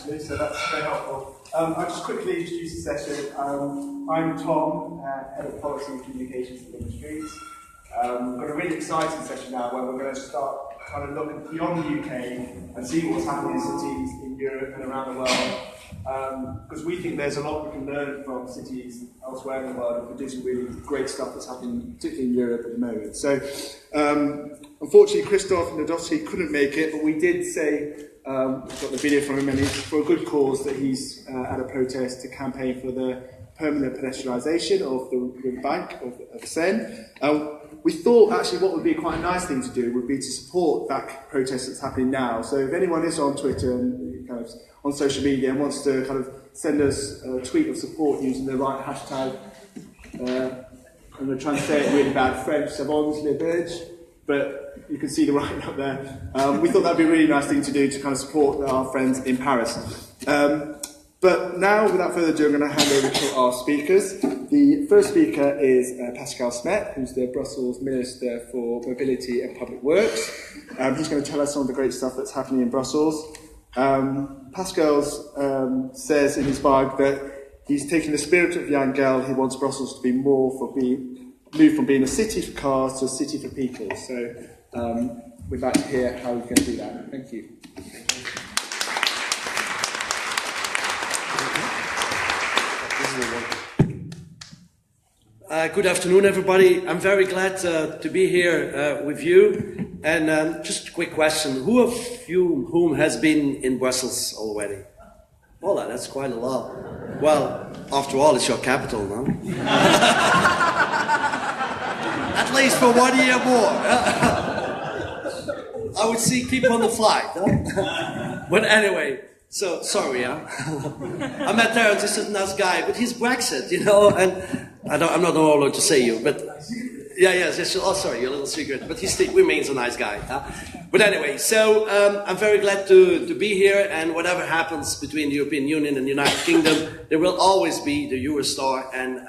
actually, so that's very helpful. I'll just quickly introduce the session. I'm Tom, Head of Policy and Communications at Living Streets. We've got a really exciting session now where we're going to start kind of looking beyond the UK and see what's happening in cities in Europe and around the world. Because we think there's a lot we can learn from cities elsewhere in the world and produce really great stuff that's happening, particularly in Europe at the moment. So, unfortunately, Christoph Nadowski couldn't make it, but we did say, we've got the video from him, and it's for a good cause that he's at a protest to campaign for the permanent pedestrianisation of the bank of the Seine. We thought actually what would be quite a nice thing to do would be to support that protest that's happening now. So if anyone is on Twitter and kind of on social media and wants to kind of send us a tweet of support using the right hashtag, I'm going to try and say it really bad, French, Savons les Belges, but you can see the writing up there. We thought that would be a really nice thing to do to kind of support our friends in Paris. But now, without further ado, I'm going to hand over to our speakers. The first speaker is Pascal Smet, who's the Brussels Minister for Mobility and Public Works. He's going to tell us some of the great stuff that's happening in Brussels. Pascal says in his bio that he's taking the spirit of Jan Gell. He wants Brussels to be move from being a city for cars to a city for people. So we'd like to hear how we can do that. Thank you. Good afternoon, everybody. I'm very glad to be here with you. And just a quick question. Who of you whom has been in Brussels already? Well, that's quite a lot. Well, after all, it's your capital, no? At least for 1 year more. I would see keep on the flight. Huh? But anyway, so sorry, huh? I met Terence, he's a nice guy, but he's Brexit, you know, and I'm not allowed to say you, but yes, oh sorry, you're a little secret, but he still remains a nice guy. Huh? But anyway, so I'm very glad to be here, and whatever happens between the European Union and the United Kingdom, there will always be the Eurostar, and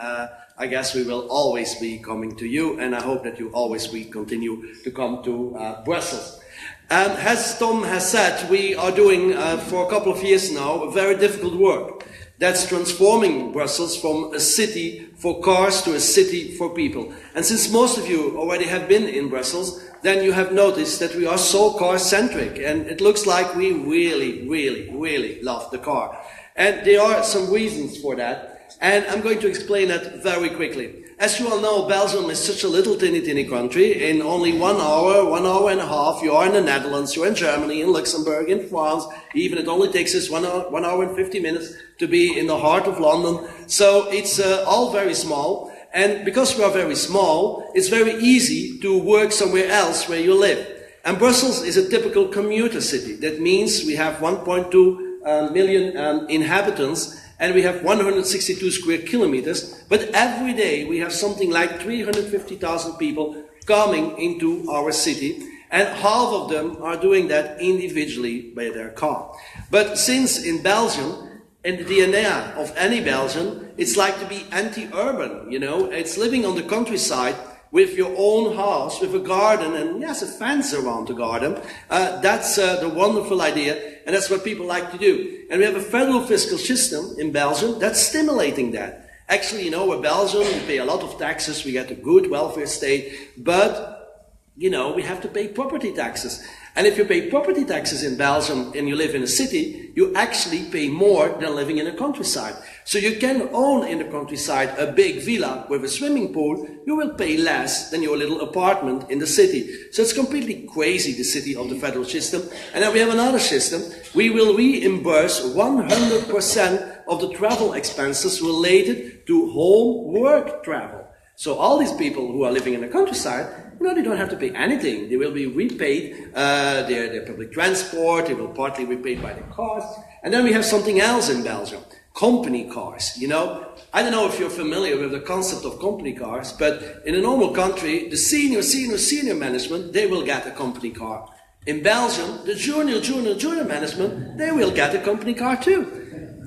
I guess we will always be coming to you, and I hope that you always will continue to come to Brussels. As Tom has said, we are doing for a couple of years now a very difficult work. That's transforming Brussels from a city for cars to a city for people. And since most of you already have been in Brussels, then you have noticed that we are so car-centric, and it looks like we really, really, really love the car. And there are some reasons for that, and I'm going to explain that very quickly. As you all know, Belgium is such a little teeny country. In only 1 hour and a half, you are in the Netherlands, you're in Germany, in Luxembourg, in France. Even it only takes us 1 hour and 50 minutes to be in the heart of London. So it's all very small. And because we are very small, it's very easy to work somewhere else where you live. And Brussels is a typical commuter city. That means we have 1.2 million inhabitants. And we have 162 square kilometers, but every day we have something like 350,000 people coming into our city, and half of them are doing that individually by their car. But since in Belgium, in the DNA of any Belgian, it's like to be anti-urban, you know, it's living on the countryside with your own house, with a garden, and yes, a fence around the garden. That's the wonderful idea. And that's what people like to do. And we have a federal fiscal system in Belgium that's stimulating that. Actually, you know, we're Belgium, we pay a lot of taxes, we get a good welfare state, but, you know, we have to pay property taxes. And if you pay property taxes in Belgium and you live in a city, you actually pay more than living in a countryside. So you can own in the countryside a big villa with a swimming pool, you will pay less than your little apartment in the city. So it's completely crazy, the city of the federal system. And then we have another system. We will reimburse 100% of the travel expenses related to home work travel. So all these people who are living in the countryside, you know, they don't have to pay anything. They will be repaid their public transport, they will partly repaid by the costs. And then we have something else in Belgium, company cars. You know, I don't know if you're familiar with the concept of company cars, but in a normal country, the senior management, they will get a company car. In Belgium, the junior management, they will get a company car too.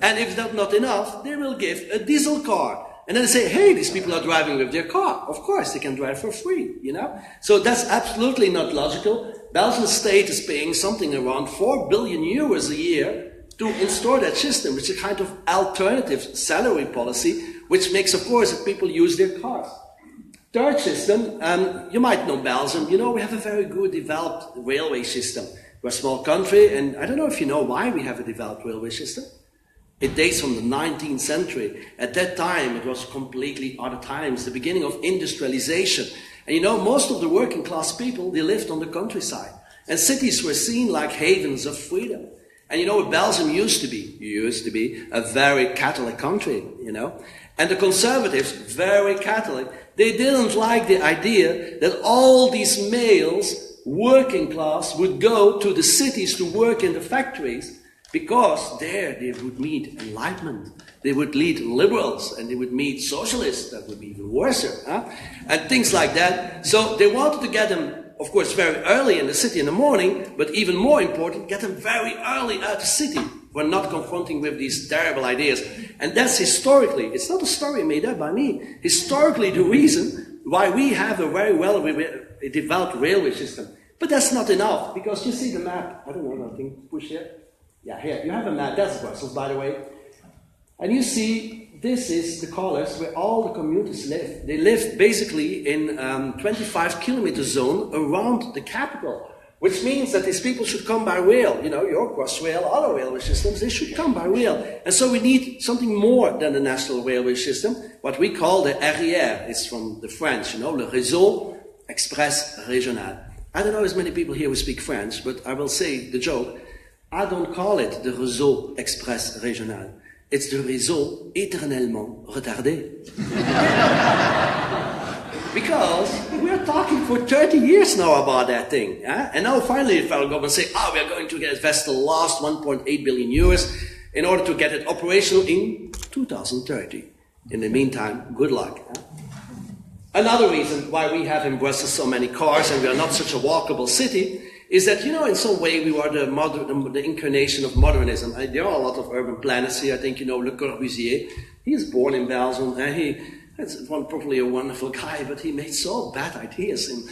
And if that's not enough, they will give a diesel car. And then they say, hey, these people are driving with their car. Of course, they can drive for free, you know. So that's absolutely not logical. Belgian state is paying something around 4 billion euros a year to install that system, which is a kind of alternative salary policy, which makes, of course, that people use their cars. Third system, you might know Belgium. You know, we have a very good developed railway system. We're a small country, and I don't know if you know why we have a developed railway system. It dates from the 19th century. At that time, it was completely other times, the beginning of industrialization. And you know, most of the working class people, they lived on the countryside. And cities were seen like havens of freedom. And you know, Belgium used to be a very Catholic country, you know. And the conservatives, very Catholic, they didn't like the idea that all these males, working class, would go to the cities to work in the factories, because there they would meet enlightenment. They would meet liberals, and they would meet socialists. That would be even worse, and things like that. So they wanted to get them, of course, very early in the city in the morning, but even more important, get them very early out of the city. We're not confronting with these terrible ideas. And that's historically, it's not a story made up by me, historically the reason why we have a very well developed railway system. But that's not enough, because you see the map. I don't know, I think, push here. Yeah, here, you have a map. That's Brussels, by the way. And you see, this is the Claris where all the commuters live. They live basically in 25-kilometer zone around the capital, which means that these people should come by rail. You know, your Crossrail, other railway systems, they should come by rail. And so we need something more than the national railway system, what we call the RER. It's from the French, you know, le réseau express régional. I don't know as many people here who speak French, but I will say the joke. I don't call it the réseau express régional. It's the réseau éternellement retardé. Because we are talking for 30 years now about that thing. And now finally the federal government say, we are going to invest the last 1.8 billion euros in order to get it operational in 2030. In the meantime, good luck. Another reason why we have in Brussels so many cars and we are not such a walkable city is that, you know, in some way we are the incarnation of modernism. There are a lot of urban planners here. I think you know Le Corbusier. He is born in Belgium. He's probably a wonderful guy, but he made so bad ideas in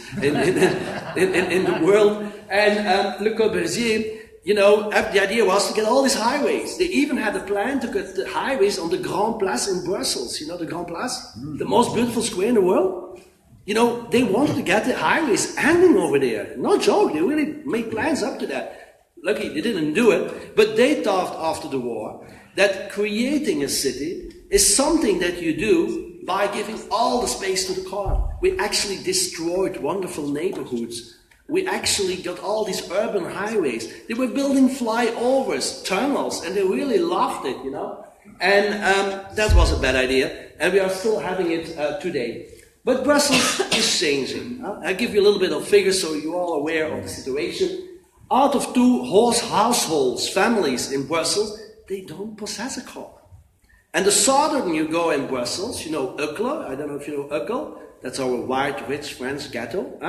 the world. And Le Corbusier, you know, the idea was to get all these highways. They even had a plan to get the highways on the Grand Place in Brussels. You know the Grand Place? The most beautiful square in the world? You know, they wanted to get the highways ending over there. No joke, they really made plans up to that. Lucky they didn't do it, but they thought after the war that creating a city is something that you do by giving all the space to the car. We actually destroyed wonderful neighborhoods. We actually got all these urban highways. They were building flyovers, tunnels, and they really loved it, you know. And that was a bad idea, and we are still having it today. But Brussels is changing. I'll give you a little bit of figures so you're all aware of the situation. Out of 2 households, families in Brussels, they don't possess a car. And the southern you go in Brussels, you know Uccle, I don't know if you know Uccle, that's our white, rich French ghetto.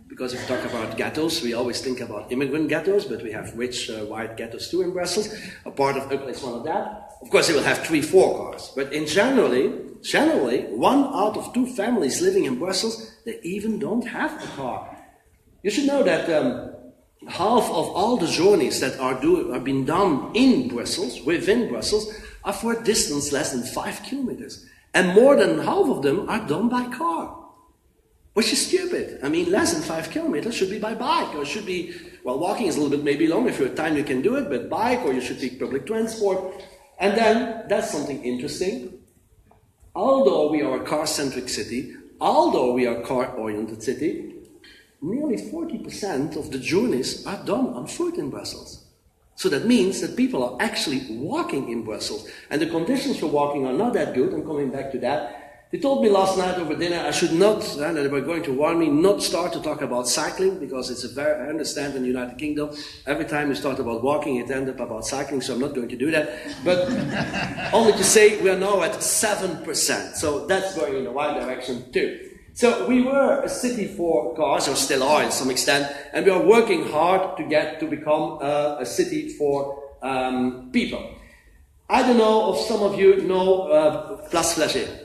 Because if we talk about ghettos, we always think about immigrant ghettos, but we have rich white ghettos too in Brussels. A part of Uccle is one of that. Of course, they will have 3-4 cars, but in generally, 1 out of 2 families living in Brussels, they even don't have a car. You should know that half of all the journeys that are being done in Brussels, within Brussels, are for a distance less than 5 kilometers. And more than half of them are done by car. Which is stupid. I mean, less than 5 kilometers should be by bike, or should be, well, walking is a little bit maybe long, if you have time you can do it, but bike, or you should take public transport. And then, that's something interesting. Although we are a car-centric city, although we are a car-oriented city, nearly 40% of the journeys are done on foot in Brussels. So that means that people are actually walking in Brussels. And the conditions for walking are not that good. I'm coming back to that. They told me last night over dinner I should not, they were going to warn me, not start to talk about cycling, because it's I understand in the United Kingdom, every time you start about walking, it ends up about cycling, so I'm not going to do that. But only to say we are now at 7%, so that's going in the right direction too. So we were a city for cars, or still are in some extent, and we are working hard to become a city for people. I don't know if some of you know Place Flagey.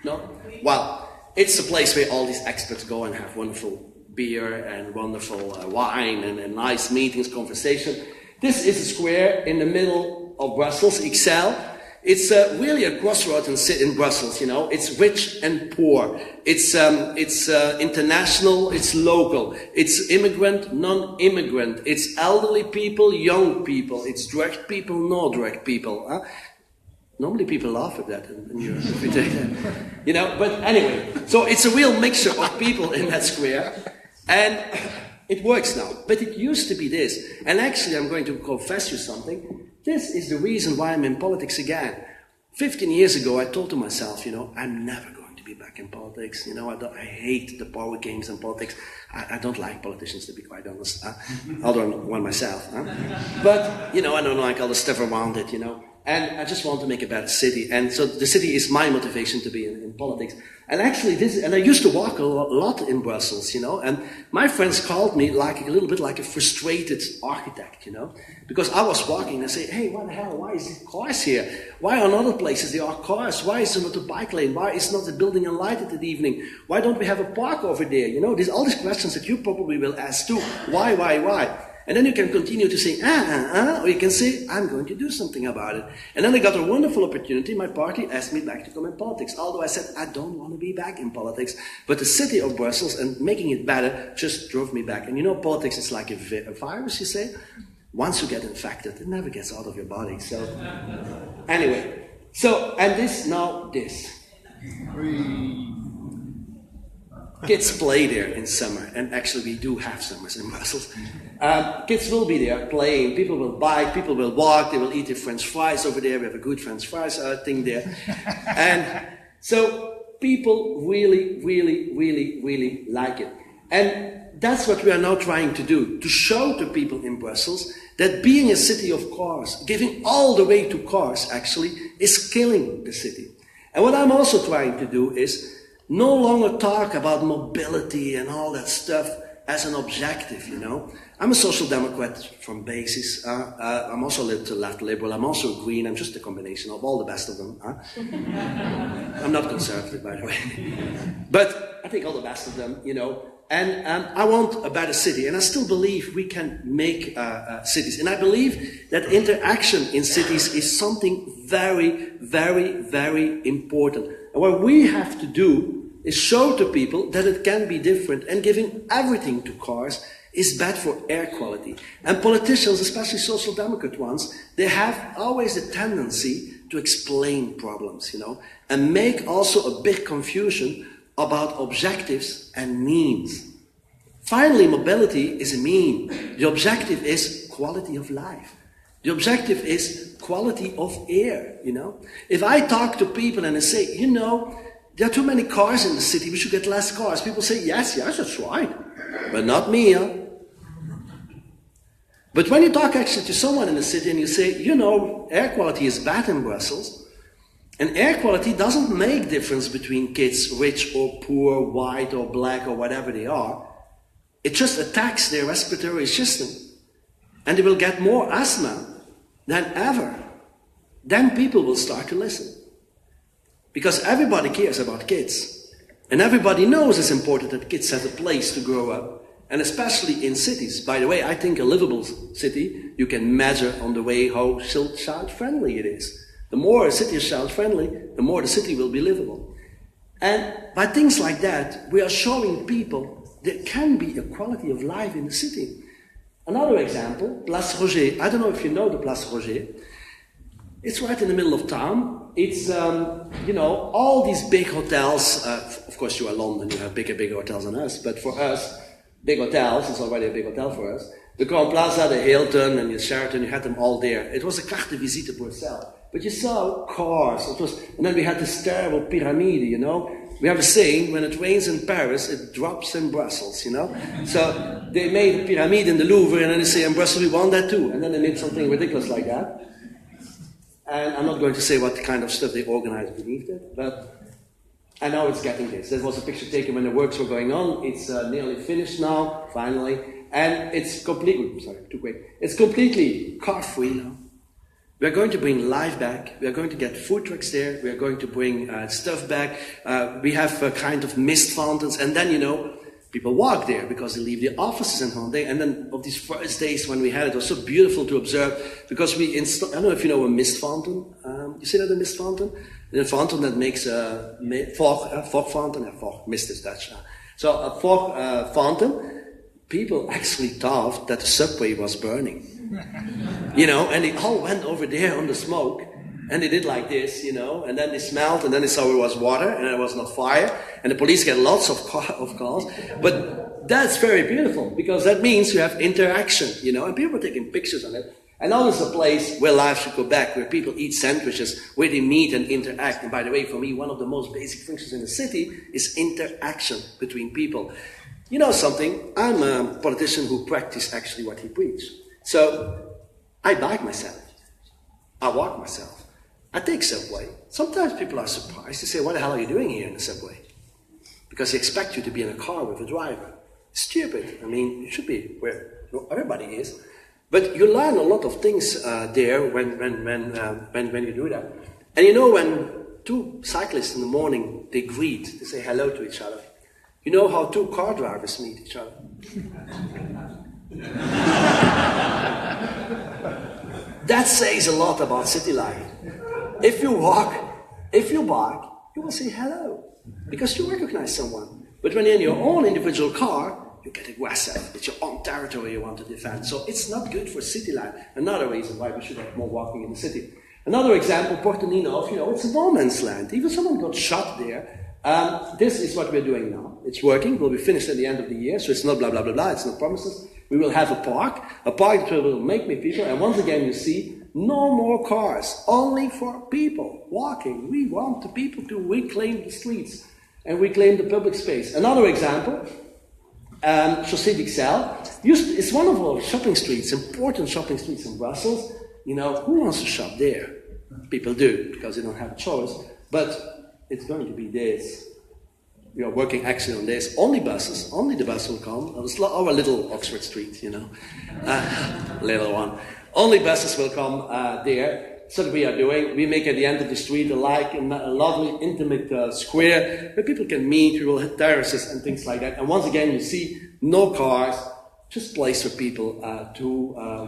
No? Well, it's a place where all these experts go and have wonderful beer and wonderful wine and nice meetings, conversation. This is a square in the middle of Brussels, Excel. It's really a crossroad in Brussels, you know. It's rich and poor. It's international, it's local. It's immigrant, non-immigrant. It's elderly people, young people. It's direct people, no direct people. Huh? Normally people laugh at that in Europe if we take that. You know, but anyway. So it's a real mixture of people in that square. And it works now. But it used to be this. And actually, I'm going to confess you something. This is the reason why I'm in politics again. 15 years ago, I told to myself, you know, I'm never going to be back in politics. You know, I hate the power games in politics. I don't like politicians, to be quite honest. Although I'm one myself. But, you know, I don't like all the stuff around it, you know. And I just want to make a better city. And so the city is my motivation to be in politics. And actually, and I used to walk a lot in Brussels, you know, and my friends called me like a little bit like a frustrated architect, you know, because I was walking and I say, hey, what the hell, why is there cars here? Why on other places there are cars? Why is there not a bike lane? Why is not the building lighted at the evening? Why don't we have a park over there? You know, there's all these questions that you probably will ask too. Why? And then you can continue to say, or you can say, I'm going to do something about it. And then I got a wonderful opportunity. My party asked me back to come in politics. Although I said, I don't want to be back in politics. But the city of Brussels and making it better just drove me back. And you know, politics is like a virus, you say. Once you get infected, it never gets out of your body. So, anyway. So, and this. Kids play there in summer, and actually we do have summers in Brussels. Kids will be there playing, people will bike, people will walk, they will eat their French fries over there. We have a good French fries thing there. And so people really like it. And that's what we are now trying to do, to show to people in Brussels that being a city of cars, giving all the way to cars actually, is killing the city. And what I'm also trying to do is no longer talk about mobility and all that stuff as an objective, you know. I'm a social democrat from basis. I'm also a little left liberal. I'm also a green. I'm just a combination of all the best of them. I'm not conservative, by the way. But I think all the best of them, you know. And I want a better city. And I still believe we can make cities. And I believe that interaction in cities is something very important. And what we have to do is show to people that it can be different, and giving everything to cars is bad for air quality. And politicians, especially social democrat ones, they have always a tendency to explain problems, you know, and make also a big confusion about objectives and means. Finally, mobility is a mean. The objective is quality of life. The objective is quality of air, you know. If I talk to people and I say, you know, there are too many cars in the city, we should get less cars. People say, yes, that's right. But not me, huh? But when you talk actually to someone in the city and you say, you know, air quality is bad in Brussels, and air quality doesn't make difference between kids, rich or poor, white or black or whatever they are. It just attacks their respiratory system. And they will get more asthma than ever. Then people will start to listen. Because everybody cares about kids. And everybody knows it's important that kids have a place to grow up. And especially in cities. By the way, I think a livable city, you can measure on the way how child-friendly it is. The more a city is child-friendly, the more the city will be livable. And by things like that, we are showing people there can be a quality of life in the city. Another example, Place Roger. I don't know if you know the Place Roger. It's right in the middle of town. It's, you know, all these big hotels. Of course, you are London, you have bigger hotels than us. But for us, big hotels, it's already a big hotel for us. The Grand Plaza, the Hilton, and the Sheraton, you had them all there. It was a carte de visite pour itself. But you saw cars. And then we had this terrible pyramid, you know. We have a saying, when it rains in Paris, it drops in Brussels, you know. So they made a pyramid in the Louvre, and then they say, in Brussels we want that too. And then they made something ridiculous like that. And I'm not going to say what kind of stuff they organized beneath it, but I know it's getting this. There was a picture taken when the works were going on. It's nearly finished now, finally. And it's completely, sorry, too quick. It's completely car-free now. We are going to bring life back. We are going to get food trucks there. We are going to bring stuff back. We have a kind of mist fountains. And then, you know, People walk there because they leave the offices and home. And then of these first days when we had it was so beautiful to observe because we installed, I don't know if you know a mist fountain. You see that a mist fountain? A fountain that makes a fog fountain. Fog, mist is Dutch. So a fog fountain, people actually thought that the subway was burning. And they all went over there on the smoke. And they did like this, and then they smelled, and then they saw it was water, and it was not fire, and the police get lots of calls. But that's very beautiful, because that means you have interaction, and people are taking pictures on it. And now there's a place where life should go back, where people eat sandwiches, where they meet and interact. And by the way, for me, one of the most basic functions in the city is interaction between people. You know something? I'm a politician who practices actually what he preaches. So I bike myself. I walk myself. I take subway. Sometimes people are surprised. They say, what the hell are you doing here in the subway? Because they expect you to be in a car with a driver. Stupid. I mean, you should be where everybody is. But you learn a lot of things there when you do that. And when two cyclists in the morning, they greet, they say hello to each other. You know how two car drivers meet each other? That says a lot about city life. If you walk, if you bike, you will say hello, because you recognize someone. But when you're in your own individual car, you get aggressive. It's your own territory you want to defend. So it's not good for city life. Another reason why we should have more walking in the city. Another example, Portonino, it's a no man's land. Even someone got shot there. This is what we're doing now. It's working. We'll be finished at the end of the year, so it's not blah, blah, blah, blah. It's no promises. We will have a park that will make me people. And once again, you see, no more cars, only for people walking. We want the people to reclaim the streets and reclaim the public space. Another example, Chaussée d'Ixelles. It's one of our shopping streets, important shopping streets in Brussels. Who wants to shop there? People do, because they don't have a choice. But it's going to be this. We are working actually on this. Only the bus will come. Our little Oxford Street, little one. Only buses will come there. So that we are doing. We make at the end of the street a lovely, intimate square where people can meet. We will have terraces and things like that. And once again, you see no cars, just place for people to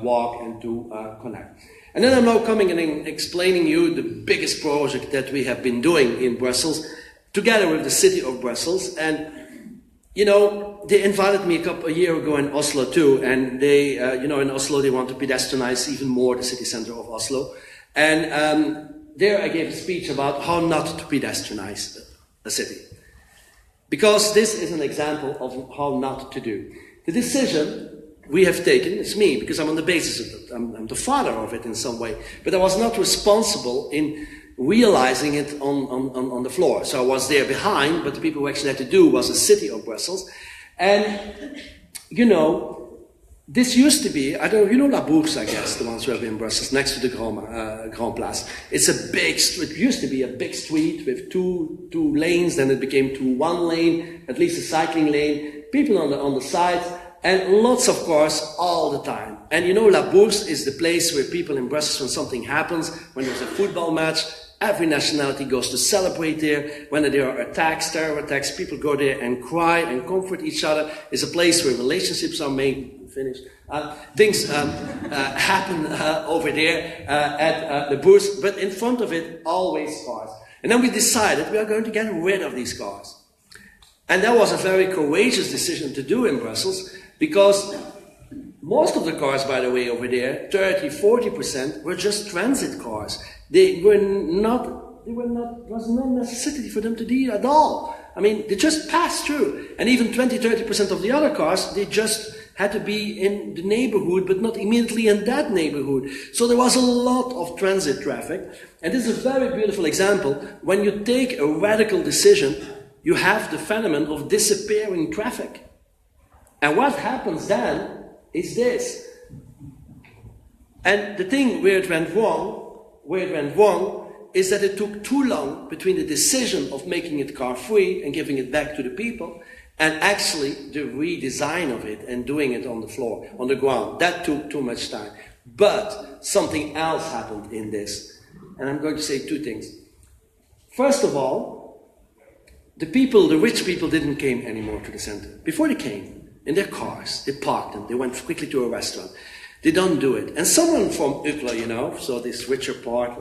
walk and to connect. And then I'm now coming and explaining you the biggest project that we have been doing in Brussels, together with the city of Brussels. And they invited me a year ago in Oslo too, and they, in Oslo they want to pedestrianize even more the city center of Oslo. And there I gave a speech about how not to pedestrianize the city. Because this is an example of how not to do. The decision we have taken, it's me, because I'm on the basis of it, I'm the father of it in some way, but I was not responsible in realizing it on the floor. So I was there behind, but the people who actually had to do was the city of Brussels. And, this used to be, I don't know, La Bourse, I guess, the ones who have been in Brussels, next to the Grand Place. It's a big street, it used to be a big street with two lanes, then it became one lane, at least a cycling lane, people on the sides, and lots of cars all the time. And La Bourse is the place where people in Brussels, when something happens, when there's a football match, every nationality goes to celebrate there. When there are attacks, terror attacks, people go there and cry and comfort each other. It's a place where relationships are made. Finished. Things happen over there at the Bourse, but in front of it, always cars. And then we decided we are going to get rid of these cars. And that was a very courageous decision to do in Brussels, because most of the cars, by the way, over there, 30-40%, were just transit cars. There was no necessity for them to do at all. I mean, they just passed through. And even 20-30% of the other cars, they just had to be in the neighborhood, but not immediately in that neighborhood. So there was a lot of transit traffic. And this is a very beautiful example. When you take a radical decision, you have the phenomenon of disappearing traffic. And what happens then is this. And the thing where it went wrong is that it took too long between the decision of making it car-free and giving it back to the people, and actually the redesign of it and doing it on the floor, on the ground. That took too much time. But something else happened in this. And I'm going to say two things. First of all, the people, the rich people didn't came anymore to the center. Before they came, in their cars, they parked them, they went quickly to a restaurant. They don't do it. And someone from Uccle, you know, so this richer part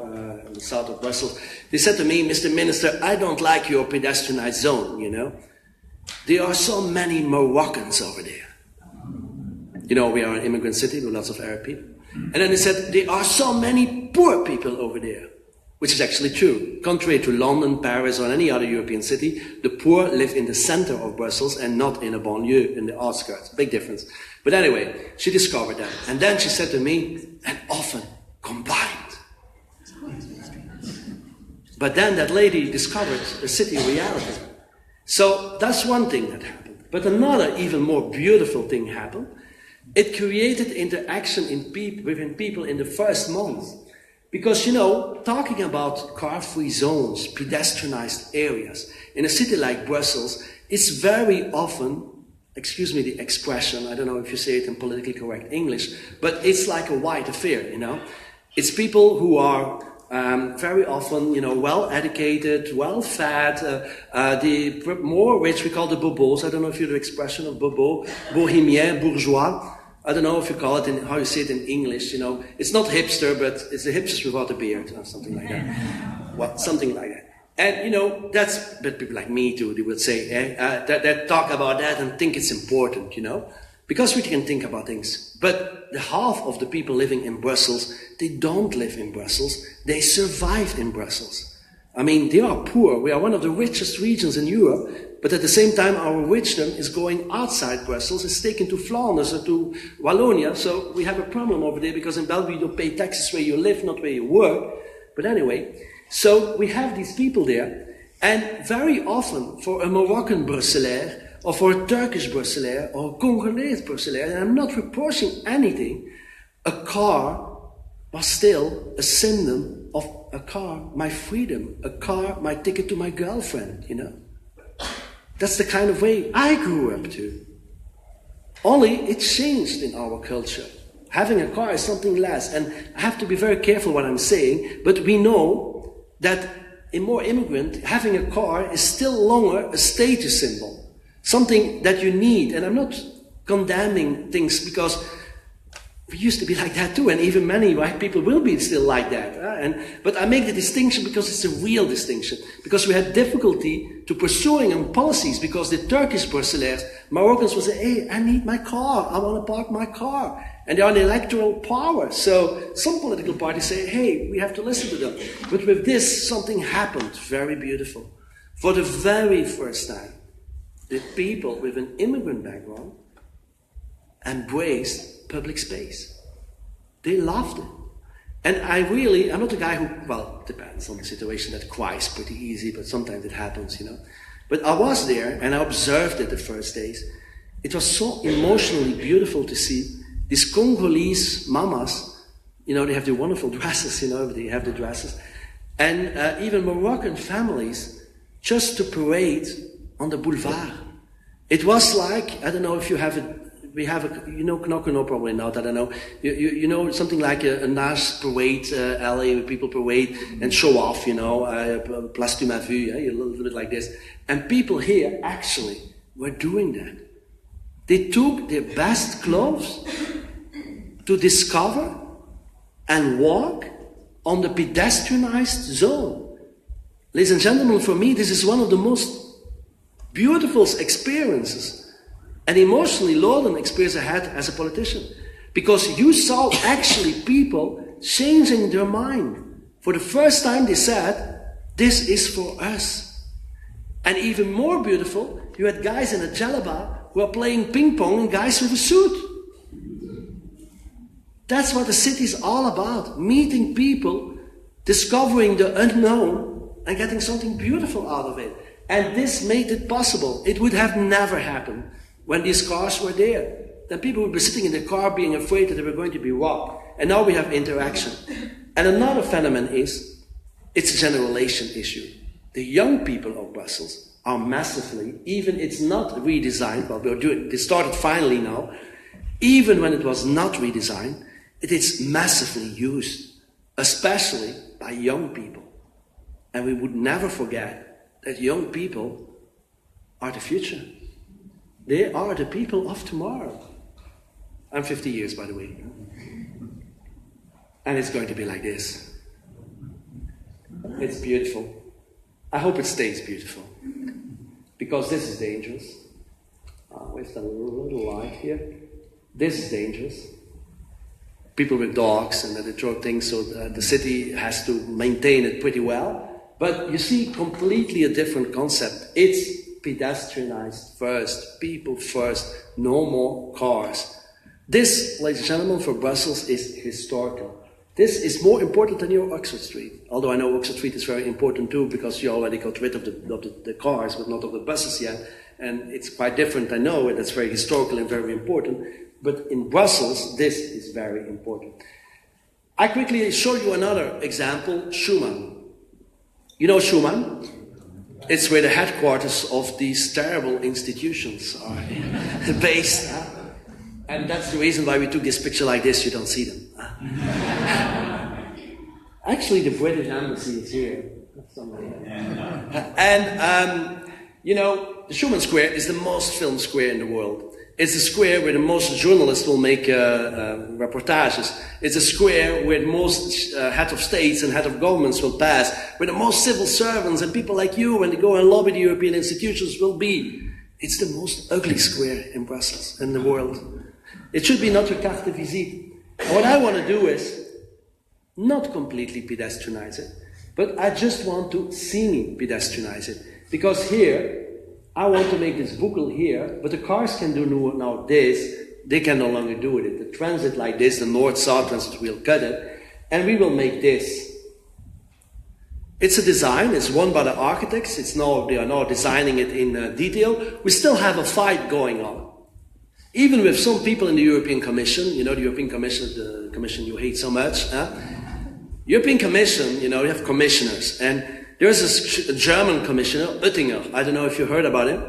in the south of Brussels, they said to me, Mr. Minister, I don't like your pedestrianized zone, you know. There are so many Moroccans over there. You know, we are an immigrant city with lots of Arab people. And then they said, there are so many poor people over there. Which is actually true. Contrary to London, Paris, or any other European city, the poor live in the center of Brussels and not in a banlieue, in the outskirts. Big difference. But anyway, she discovered that. And then she said to me, and often combined. But then that lady discovered a city reality. So that's one thing that happened. But another, even more beautiful thing happened. It created interaction within people in the first month. Because, you know, talking about car-free zones, pedestrianized areas, in a city like Brussels, it's very often, excuse me the expression, I don't know if you say it in politically correct English, but it's like a white affair, you know. It's people who are very often, you know, well-educated, well-fed, the more rich, we call the bobos, I don't know if you know the expression of bobo, bohemien, bourgeois. I don't know if you call it, how you say it in English, you know. It's not hipster, but it's the hipsters without a beard, or something like that. Well, something like that. And, you know, but people like me too, they would say, that talk about that and think it's important, you know. Because we can think about things. But the half of the people living in Brussels, they don't live in Brussels, they survive in Brussels. I mean, they are poor. We are one of the richest regions in Europe, but at the same time, our wisdom is going outside Brussels. It's taken to Flanders or to Wallonia. So we have a problem over there because in Belgium you don't pay taxes where you live, not where you work. But anyway, so we have these people there. And very often for a Moroccan Brusselaar or for a Turkish Brusselaar or a Congolese Brusselaar, and I'm not reproaching anything, a car was still a symbol of a car, my freedom, a car, my ticket to my girlfriend, you know. That's the kind of way I grew up to. Only it changed in our culture. Having a car is something less, and I have to be very careful what I'm saying, but we know that in more immigrant, having a car is still longer a status symbol. Something that you need, and I'm not condemning things because we used to be like that too, and even many white people will be still like that. But I make the distinction because it's a real distinction. Because we had difficulty to pursuing on policies because the Turkish Brusselaars, Moroccans will say, hey, I need my car, I want to park my car. And they are the electoral power. So some political parties say, hey, we have to listen to them. But with this, something happened very beautiful. For the very first time, the people with an immigrant background embraced public space. They loved it. And I'm not a guy who, well, depends on the situation, that cries pretty easy, but sometimes it happens, you know. But I was there and I observed it the first days. It was so emotionally beautiful to see these Congolese mamas, you know, they have the wonderful dresses, you know, they have the dresses. And even Moroccan families just to parade on the boulevard. It was like, I don't know if you have it, we have a, you know, Knokken, probably not, I don't know. You know, something like a nice parade alley where people parade and show off, you know, Place de ma Vue, a little bit like this. And people here actually were doing that. They took their best clothes to discover and walk on the pedestrianized zone. Ladies and gentlemen, for me, this is one of the most beautiful experiences and emotionally loaded experience I had as a politician. Because you saw actually people changing their mind. For the first time they said, this is for us. And even more beautiful, you had guys in a jalaba who are playing ping pong and guys with a suit. That's what the city is all about. Meeting people, discovering the unknown and getting something beautiful out of it. And this made it possible. It would have never happened when these cars were there. Then people would be sitting in the car being afraid that they were going to be robbed. And now we have interaction. And another phenomenon is, it's a generation issue. The young people of Brussels are massively, even it's not redesigned, well, they started finally now, even when it was not redesigned, it is massively used, especially by young people. And we would never forget that young people are the future. They are the people of tomorrow. I'm 50 years, by the way. And it's going to be like this. It's beautiful. I hope it stays beautiful. Because this is dangerous. Where's the little light here? This is dangerous. People with dogs and they throw things, so the city has to maintain it pretty well. But you see, completely a different concept. It's pedestrianized first, people first, no more cars. This, ladies and gentlemen, for Brussels is historical. This is more important than your Oxford Street. Although I know Oxford Street is very important too, because you already got rid of the cars, but not of the buses yet. And it's quite different, I know, and it's very historical and very important. But in Brussels, this is very important. I quickly show you another example, Schumann. You know Schumann? It's where the headquarters of these terrible institutions are based. And that's the reason why we took this picture like this, you don't see them. Actually, the British Embassy is here. And, you know, the Schumann Square is the most filmed square in the world. It's a square where the most journalists will make reportages. It's a square where the most head of states and head of governments will pass, where the most civil servants and people like you, when they go and lobby the European institutions, will be. It's the most ugly square in Brussels, in the world. It should be notre carte de visite. And what I want to do is not completely pedestrianize it, but I just want to semi-pedestrianize it. Because here, I want to make this buckle here, but the cars can do now this, they can no longer do it. The transit like this, the north-south transit, will cut it, and we will make this. It's a design, it's won by the architects, they are now designing it in detail. We still have a fight going on. Even with some people in the European Commission, you know, the European Commission, the commission you hate so much. European Commission, you know, you have commissioners, and there's a German commissioner, Oettinger. I don't know if you heard about him,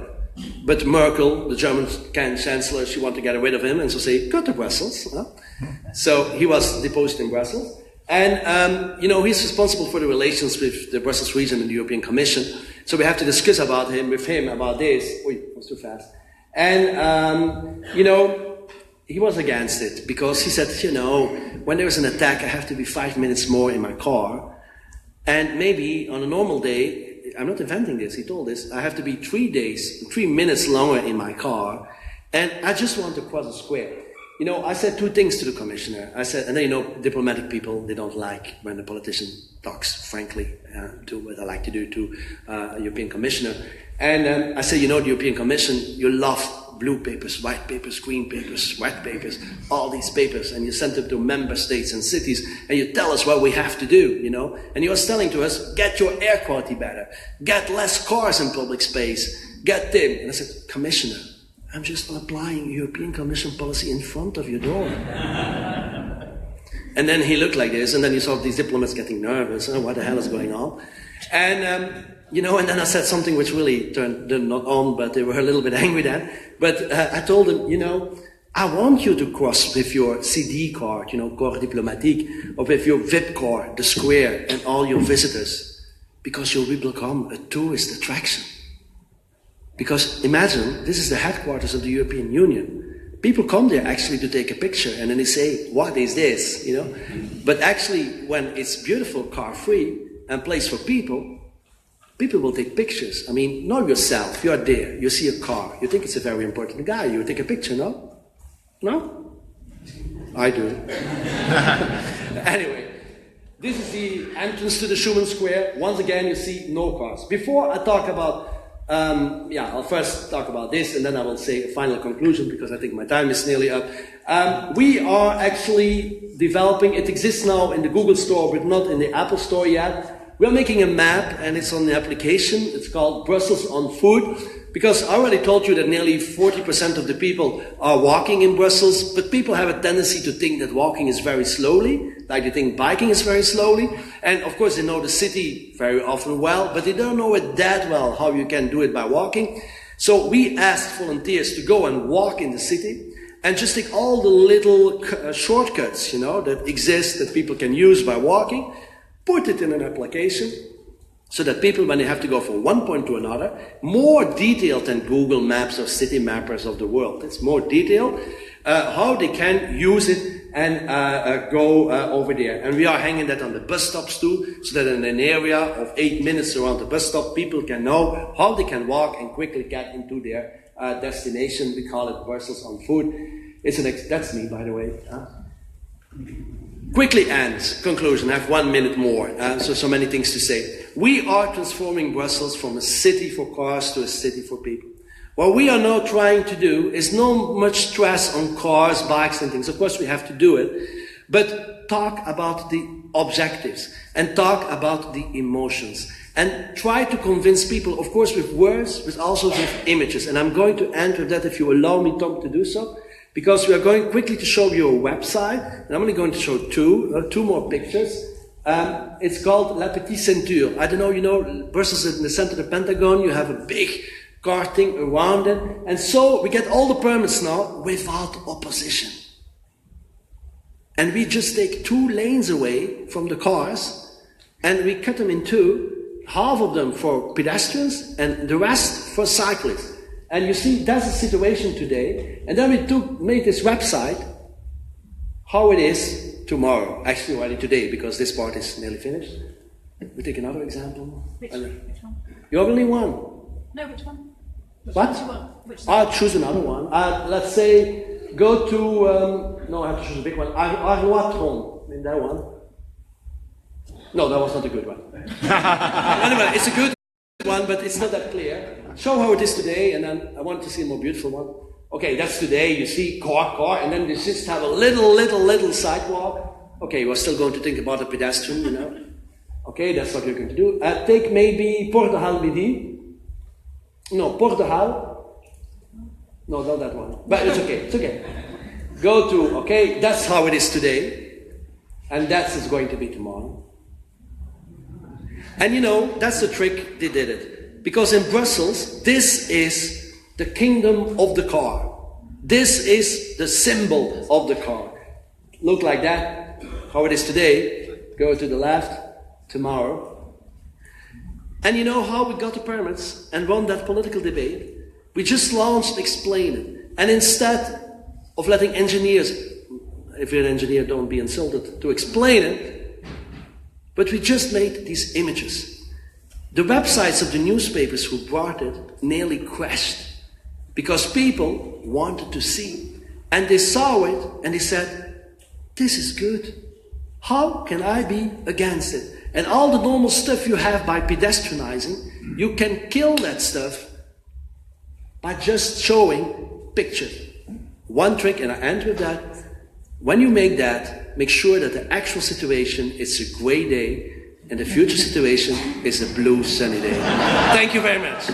but Merkel, the German chancellor, she wanted to get rid of him, and so say, go to Brussels. So he was deposed in Brussels. And, you know, he's responsible for the relations with the Brussels region and the European Commission. So we have to discuss with him about this. Oi, that was too fast. And, you know, he was against it because he said, you know, when there's an attack, I have to be 5 minutes more in my car. And maybe on a normal day, I'm not inventing this, he told this, I have to be 3 minutes longer in my car. And I just want to cross a square. You know, I said two things to the commissioner. I said, and then, you know, diplomatic people, they don't like when the politician talks, frankly, to what I like to do to a European commissioner. And I said, you know, the European Commission, you love blue papers, white papers, green papers, red papers, all these papers, and you send them to member states and cities, and you tell us what we have to do, you know. And he was telling to us, get your air quality better, get less cars in public space, get them. And I said, Commissioner, I'm just applying European Commission policy in front of your door. And then he looked like this, and then you saw these diplomats getting nervous. Oh, what the hell is going on? And, you know, and then I said something which really turned them not on, but they were a little bit angry then. But I told them, you know, I want you to cross with your CD card, you know, Corps Diplomatique, or with your VIP card, the square, and all your visitors, because you will become a tourist attraction. Because imagine, this is the headquarters of the European Union. People come there actually to take a picture, and then they say, what is this, you know? But actually, when it's beautiful, car-free, and place for people, people will take pictures. I mean, know yourself, you're there, you see a car, you think it's a very important guy, you take a picture, no? No? I do. Anyway, this is the entrance to the Schumann Square. Once again, you see no cars. Before I talk about I'll first talk about this, and then I will say a final conclusion, because I think my time is nearly up. We are actually developing, it exists now in the Google Store, but not in the Apple Store yet. We're making a map, and it's on the application. It's called Brussels on Foot, because I already told you that nearly 40% of the people are walking in Brussels, but people have a tendency to think that walking is very slowly, like they think biking is very slowly. And of course they know the city very often well, but they don't know it that well, how you can do it by walking. So we asked volunteers to go and walk in the city, and just take all the little shortcuts, you know, that exist, that people can use by walking, put it in an application, So that people, when they have to go from one point to another, more detailed than Google Maps or city mappers of the world. It's more detailed, how they can use it and go over there. And we are hanging that on the bus stops too, so that in an area of 8 minutes around the bus stop, people can know how they can walk and quickly get into their destination. We call it Brussels on foot. That's me, by the way. Quickly ends, conclusion, I have 1 minute more, so many things to say. We are transforming Brussels from a city for cars to a city for people. What we are now trying to do is not much stress on cars, bikes and things. Of course we have to do it, but talk about the objectives and talk about the emotions and try to convince people, of course with words, but also with images. And I'm going to end with that, if you allow me, Tom, to do so. Because we are going quickly to show you a website, and I'm only going to show two more pictures. It's called La Petite Ceinture. I don't know, you know, Brussels is in the center of the Pentagon, you have a big car thing around it, and so we get all the permits now without opposition. And we just take 2 lanes away from the cars, and we cut them in 2, half of them for pedestrians, and the rest for cyclists. And you see, that's the situation today. And then we made this website, how it is tomorrow. Actually, already today, because this part is nearly finished. We take another example. Which one? You have only one. No, which one? Which What? one do you want? Which I'll choose another one. Let's say, go to, no, I have to choose a big one. ARUP, in that one. No, that was not a good one. Anyway, it's a good one, but it's not that clear. Show how it is today, and then I want to see a more beautiful one. Okay, that's today. You see car, and then you just have a little sidewalk. Okay, we're still going to think about a pedestrian, you know. Okay, that's what we're going to do. Take maybe Portugal Midi. No, Portugal. No, not that one. But it's okay, it's okay. Go to, okay, that's how it is today. And that's it's going to be tomorrow. And you know, that's the trick, they did it. Because in Brussels, this is the kingdom of the car. This is the symbol of the car. Look like that, how it is today. Go to the left, tomorrow. And you know how we got the permits and won that political debate? We just launched Explain It. And instead of letting engineers, if you're an engineer, don't be insulted, to explain it, but we just made these images. The websites of the newspapers who brought it nearly crashed because people wanted to see. And they saw it and they said, this is good. How can I be against it? And all the normal stuff you have by pedestrianizing, you can kill that stuff by just showing pictures. One trick, and I end with that. When you make that, make sure that the actual situation is a gray day and the future situation is a blue, sunny day. Thank you very much.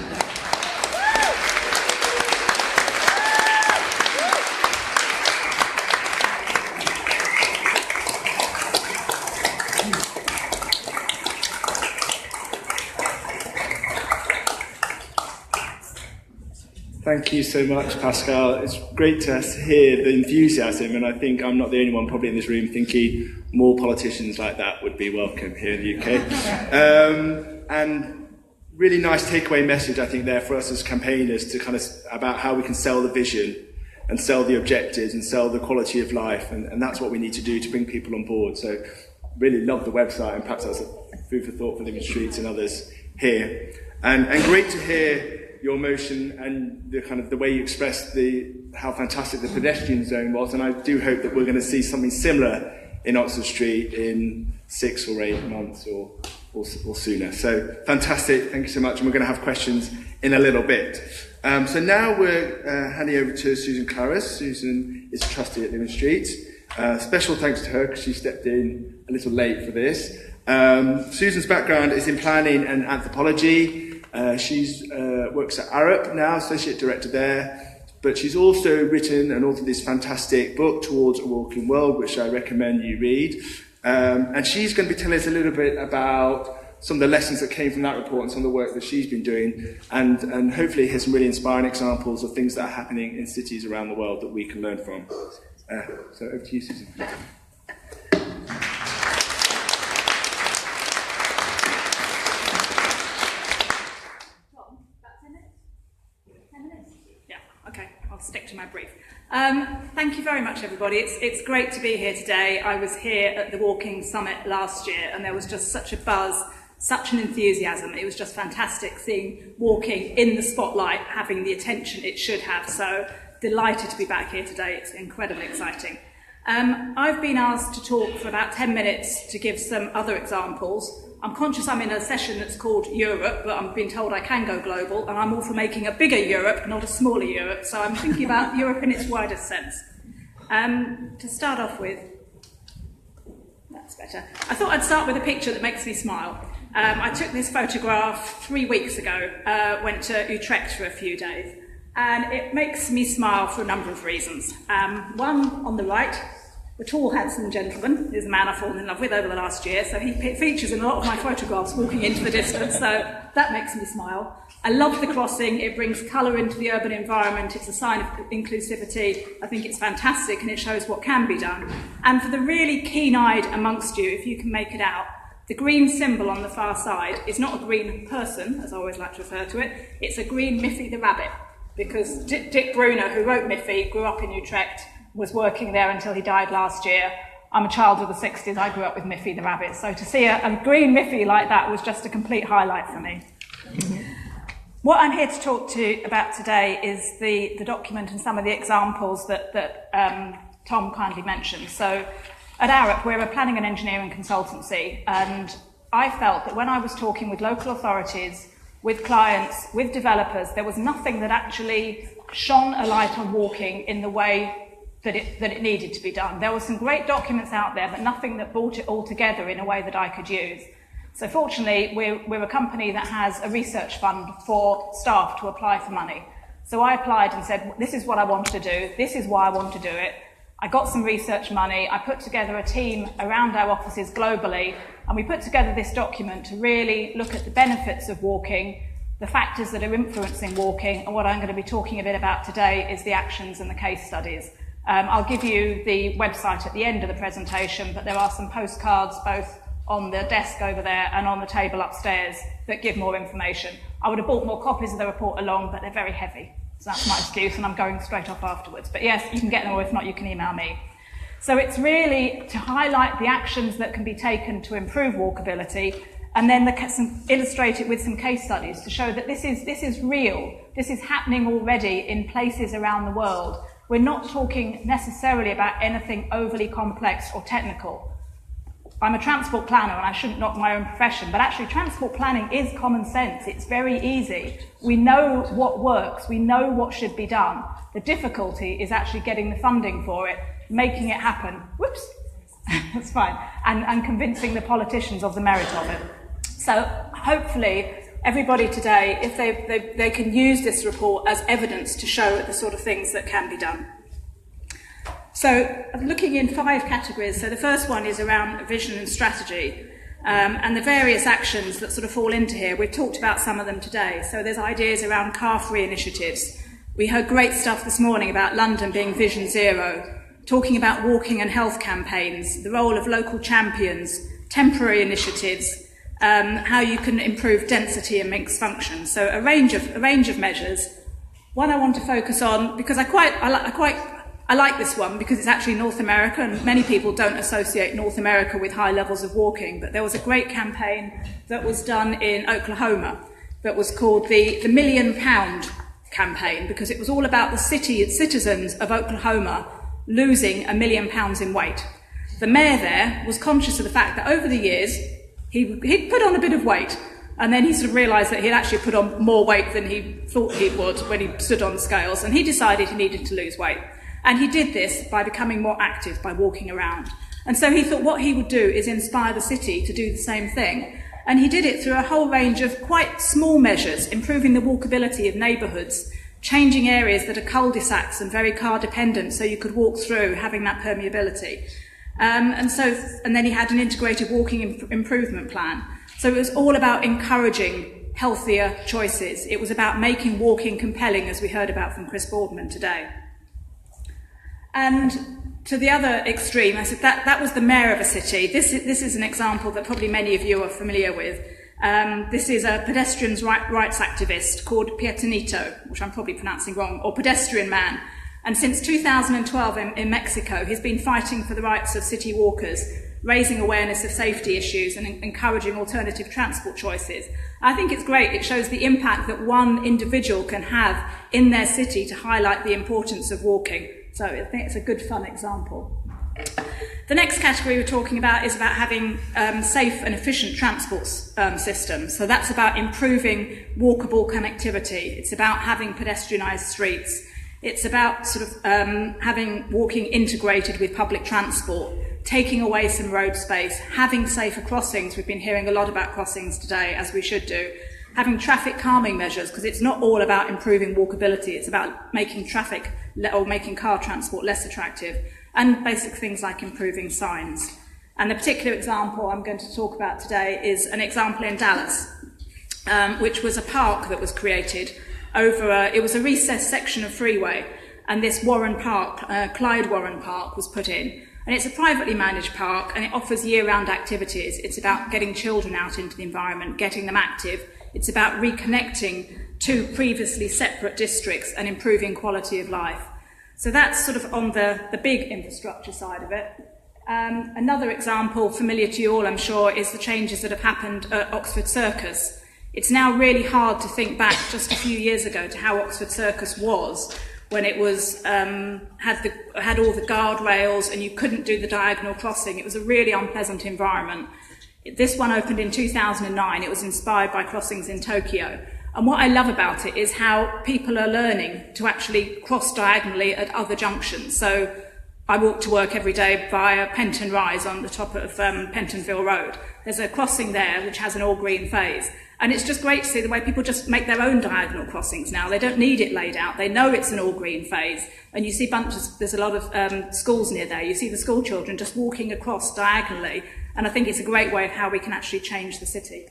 Thank you so much, Pascal. It's great to hear the enthusiasm, and I think I'm not the only one probably in this room thinking more politicians like that would be welcome here in the UK. And really nice takeaway message, I think, there for us as campaigners to kind of about how we can sell the vision and sell the objectives and sell the quality of life, and that's what we need to do to bring people on board. So really love the website, and perhaps that's a food for thought for Living Streets and others here. And great to hear your emotion and the kind of the way you expressed how fantastic the pedestrian zone was, and I do hope that we're going to see something similar in Oxford Street in 6 or 8 months or sooner. So fantastic, thank you so much, and we're going to have questions in a little bit. So now we're handing over to Susan Claris. Susan is a trustee at Living Streets. Special thanks to her because she stepped in a little late for this. Susan's background is in planning and anthropology. She's works at ARUP now, Associate Director there, but she's also written and authored this fantastic book, Towards a Walking World, which I recommend you read. And she's going to be telling us a little bit about some of the lessons that came from that report and some of the work that she's been doing, and hopefully hear some really inspiring examples of things that are happening in cities around the world that we can learn from. So over to you, Susan. brief. Thank you very much, everybody. It's great to be here today. I was here at the Walking Summit last year, and there was just such a buzz, such an enthusiasm. It was just fantastic seeing walking in the spotlight, having the attention it should have. So delighted to be back here today. It's incredibly exciting. I've been asked to talk for about 10 minutes to give some other examples. I'm conscious I'm in a session that's called Europe, but I'm being told I can go global, and I'm all for making a bigger Europe, not a smaller Europe, so I'm thinking about Europe in its widest sense. To start off with, that's better. I thought I'd start with a picture that makes me smile. I took this photograph 3 weeks ago, went to Utrecht for a few days, and it makes me smile for a number of reasons. One, on the right, the tall, handsome gentleman is the man I've fallen in love with over the last year, so he features in a lot of my photographs walking into the distance, so that makes me smile. I love the crossing. It brings colour into the urban environment. It's a sign of inclusivity. I think it's fantastic, and it shows what can be done. And for the really keen-eyed amongst you, if you can make it out, the green symbol on the far side is not a green person, as I always like to refer to it. It's a green Miffy the rabbit, because Dick Bruner, who wrote Miffy, grew up in Utrecht, was working there until he died last year. I'm a child of the 60s. I grew up with Miffy the rabbit. So to see a green Miffy like that was just a complete highlight for me. What I'm here to talk to you about today is the document and some of the examples that Tom kindly mentioned. So at ARUP, we're a planning and engineering consultancy, and I felt that when I was talking with local authorities, with clients, with developers, there was nothing that actually shone a light on walking in the way that it needed to be done. There were some great documents out there, but nothing that brought it all together in a way that I could use. So fortunately, we're a company that has a research fund for staff to apply for money. So I applied and said, this is what I want to do, this is why I want to do it. I got some research money, I put together a team around our offices globally, and we put together this document to really look at the benefits of walking, the factors that are influencing walking, and what I'm going to be talking a bit about today is the actions and the case studies. I'll give you the website at the end of the presentation, but there are some postcards both on the desk over there and on the table upstairs that give more information. I would have bought more copies of the report along, but they're very heavy. So that's my excuse, and I'm going straight off afterwards. But yes, you can get them, or if not, you can email me. So it's really to highlight the actions that can be taken to improve walkability, and then illustrate it with some case studies to show that this is real. This is happening already in places around the world. We're not talking necessarily about anything overly complex or technical. I'm a transport planner, and I shouldn't knock my own profession, but actually transport planning is common sense. It's very easy. We know what works. We know what should be done. The difficulty is actually getting the funding for it, making it happen. Whoops, that's fine. And convincing the politicians of the merit of it. So hopefully everybody today, if they can use this report as evidence to show the sort of things that can be done. So I'm looking in 5 categories. So the first one is around vision and strategy, and the various actions that sort of fall into here. We've talked about some of them today. So there's ideas around car-free initiatives. We heard great stuff this morning about London being Vision Zero, talking about walking and health campaigns, the role of local champions, temporary initiatives, how you can improve density and mixed function. So a range of measures. One I want to focus on, because I like this one because it's actually North America, and many people don't associate North America with high levels of walking, but there was a great campaign that was done in Oklahoma that was called the £1 Million campaign, because it was all about the citizens of Oklahoma losing £1 million in weight. The mayor there was conscious of the fact that over the years he'd put on a bit of weight, and then he sort of realised that he'd actually put on more weight than he thought he would when he stood on the scales, and he decided he needed to lose weight. And he did this by becoming more active, by walking around. And so he thought what he would do is inspire the city to do the same thing. And he did it through a whole range of quite small measures, improving the walkability of neighbourhoods, changing areas that are cul-de-sacs and very car dependent so you could walk through, having that permeability. And then he had an integrated walking improvement plan. So it was all about encouraging healthier choices. It was about making walking compelling, as we heard about from Chris Boardman today. And to the other extreme, I said that was the mayor of a city. This is an example that probably many of you are familiar with. This is a pedestrians' rights activist called Pietanito, which I'm probably pronouncing wrong, or Pedestrian Man. And since 2012 in Mexico, he's been fighting for the rights of city walkers, raising awareness of safety issues and encouraging alternative transport choices. I think it's great. It shows the impact that one individual can have in their city to highlight the importance of walking. So I think it's a good, fun example. The next category we're talking about is about having safe and efficient transport systems. So that's about improving walkable connectivity. It's about having pedestrianised streets. It's about sort of having walking integrated with public transport, taking away some road space, having safer crossings. We've been hearing a lot about crossings today, as we should do. Having traffic calming measures, because it's not all about improving walkability, it's about making traffic or making car transport less attractive, and basic things like improving signs. And the particular example I'm going to talk about today is an example in Dallas, which was a park that was created over it was a recessed section of freeway, and this Warren Park, Clyde Warren Park, was put in. And it's a privately managed park, and it offers year-round activities. It's about getting children out into the environment, getting them active. It's about reconnecting two previously separate districts and improving quality of life. So that's sort of on the big infrastructure side of it. Another example, familiar to you all, I'm sure, is the changes that have happened at Oxford Circus. It's now really hard to think back just a few years ago to how Oxford Circus was, when it was had all the guardrails and you couldn't do the diagonal crossing. It was a really unpleasant environment. This one opened in 2009. It was inspired by crossings in Tokyo. And what I love about it is how people are learning to actually cross diagonally at other junctions. So I walk to work every day via Penton Rise on the top of Pentonville Road. There's a crossing there which has an all-green phase. And it's just great to see the way people just make their own diagonal crossings now. They don't need it laid out. They know it's an all-green phase. And you see bunches, there's a lot of schools near there. You see the school children just walking across diagonally. And I think it's a great way of how we can actually change the city.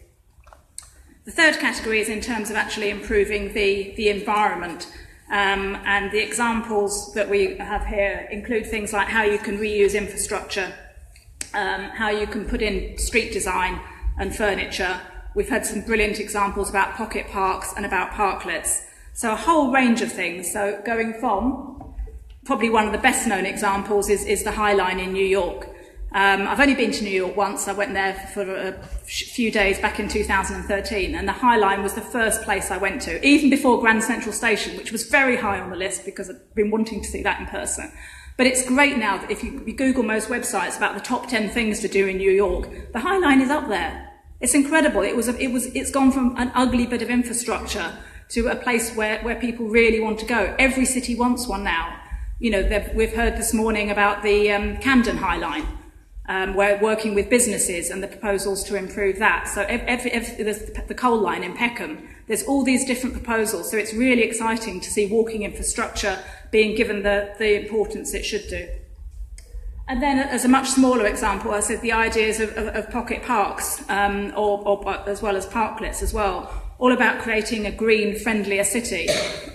The third category is in terms of actually improving the environment. And the examples that we have here include things like how you can reuse infrastructure, how you can put in street design and furniture. We've had some brilliant examples about pocket parks and about parklets. So a whole range of things. So going from, probably one of the best known examples is the High Line in New York. I've only been to New York once. I went there for a few days back in 2013, and the High Line was the first place I went to, even before Grand Central Station, which was very high on the list because I've been wanting to see that in person. But it's great now that if you Google most websites about the top 10 things to do in New York, the High Line is up there. It's incredible. It's gone from an ugly bit of infrastructure to a place where people really want to go. Every city wants one now. You know, we've heard this morning about the Camden High Line. We're working with businesses and the proposals to improve that. So the coal line in Peckham, there's all these different proposals. So it's really exciting to see walking infrastructure being given the importance it should do. And then as a much smaller example, I said the ideas of pocket parks, or as well as parklets as well, all about creating a green, friendlier city.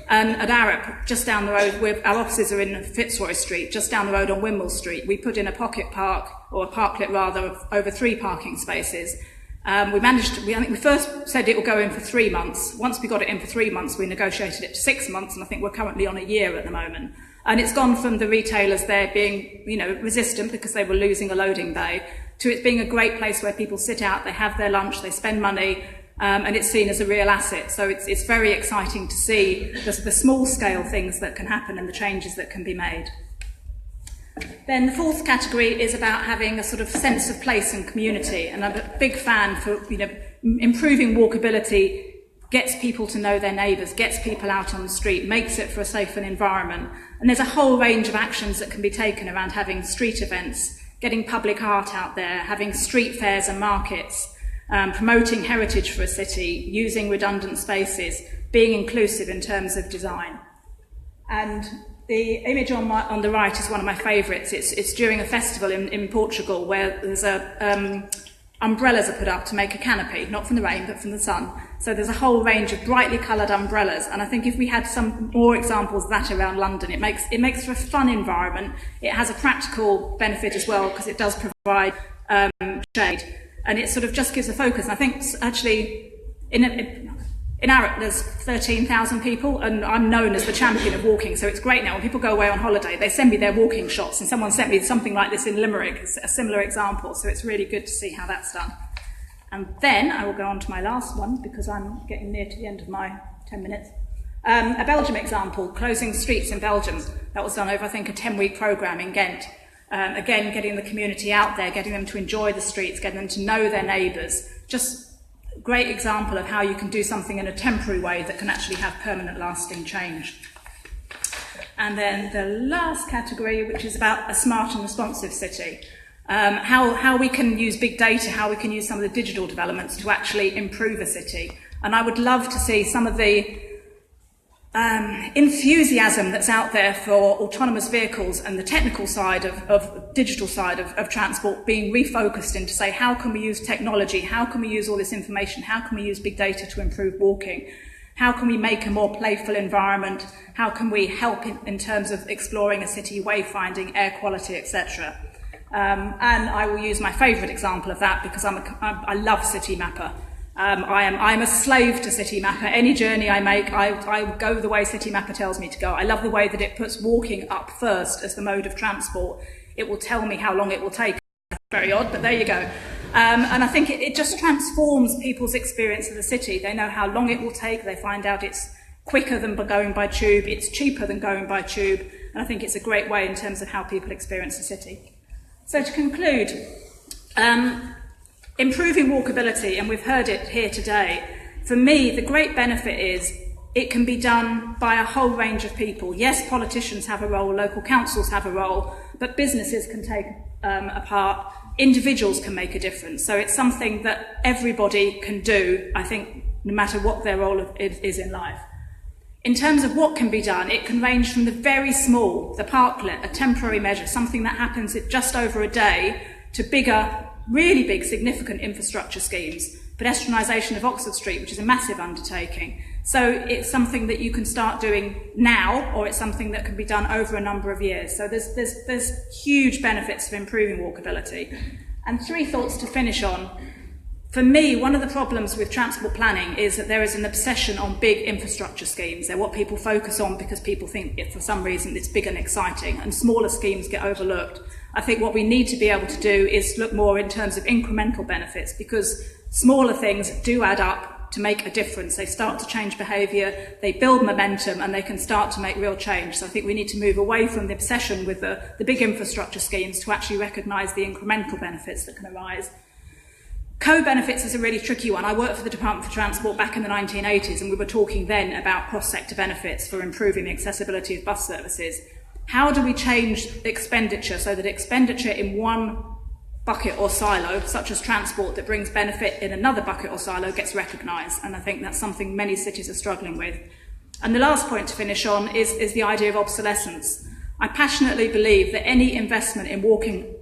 And at ARUP, just down the road, our offices are in Fitzroy Street, just down the road on Wimble Street. We put in a pocket park, or a parklet rather, of over 3 parking spaces. I think we first said it would go in for 3 months. Once we got it in for 3 months, we negotiated it to 6 months, and I think we're currently on a year at the moment. And it's gone from the retailers there being, resistant because they were losing a loading bay, to it being a great place where people sit out, they have their lunch, they spend money, and it's seen as a real asset. So it's very exciting to see the small-scale things that can happen and the changes that can be made. Then the fourth category is about having a sort of sense of place and community. And I'm a big fan for, improving walkability gets people to know their neighbours, gets people out on the street, makes it for a safer environment. And there's a whole range of actions that can be taken around having street events, getting public art out there, having street fairs and markets, promoting heritage for a city, using redundant spaces, being inclusive in terms of design. And the image on the right is one of my favourites. It's during a festival in Portugal where there's umbrellas are put up to make a canopy, not from the rain but from the sun. So there's a whole range of brightly coloured umbrellas, and I think if we had some more examples of that around London, it makes for a fun environment. It has a practical benefit as well because it does provide shade, and it sort of just gives a focus. And I think actually in In ARUP, there's 13,000 people, and I'm known as the champion of walking, so it's great now. When people go away on holiday, they send me their walking shots, and someone sent me something like this in Limerick, it's a similar example, so it's really good to see how that's done. And then I will go on to my last one, because I'm getting near to the end of my 10 minutes. A Belgium example, closing streets in Belgium. That was done over, I think, a 10-week programme in Ghent. Again, getting the community out there, getting them to enjoy the streets, getting them to know their neighbours. Just a great example of how you can do something in a temporary way that can actually have permanent, lasting change. And then the last category, which is about a smart and responsive city. How we can use big data, how we can use some of the digital developments to actually improve a city. And I would love to see some of the enthusiasm that's out there for autonomous vehicles and the technical side of digital side of transport being refocused into say, how can we use technology, how can we use all this information, how can we use big data to improve walking, how can we make a more playful environment, how can we help in terms of exploring a city, wayfinding, air quality, etc. And I will use my favourite example of that because I love City Mapper. I'm a slave to City Mapper. Any journey I make, I go the way City Mapper tells me to go. I love the way that it puts walking up first as the mode of transport. It will tell me how long it will take. Very odd, but there you go. And I think it just transforms people's experience of the city. They know how long it will take. They find out it's quicker than going by tube. It's cheaper than going by tube. And I think it's a great way in terms of how people experience the city. So to conclude, improving walkability, and we've heard it here today, for me, the great benefit is it can be done by a whole range of people. Yes, politicians have a role, local councils have a role, but businesses can take a part, individuals can make a difference. So it's something that everybody can do, I think, no matter what their role is in life. In terms of what can be done, it can range from the very small, the parklet, a temporary measure, something that happens at just over a day, to bigger, really big, significant infrastructure schemes. Pedestrianisation of Oxford Street, which is a massive undertaking. So it's something that you can start doing now, or it's something that can be done over a number of years. So there's huge benefits of improving walkability. And 3 thoughts to finish on. For me, one of the problems with transport planning is that there is an obsession on big infrastructure schemes. They're what people focus on because people think, for some reason, it's big and exciting, and smaller schemes get overlooked. I think what we need to be able to do is look more in terms of incremental benefits, because smaller things do add up to make a difference. They start to change behaviour, they build momentum, and they can start to make real change. So I think we need to move away from the obsession with the big infrastructure schemes to actually recognise the incremental benefits that can arise. Co-benefits is a really tricky one. I worked for the Department for Transport back in the 1980s, and we were talking then about cross-sector benefits for improving the accessibility of bus services. How do we change expenditure so that expenditure in one bucket or silo, such as transport, that brings benefit in another bucket or silo, gets recognised? And I think that's something many cities are struggling with. And the last point to finish on is the idea of obsolescence. I passionately believe that any investment in improving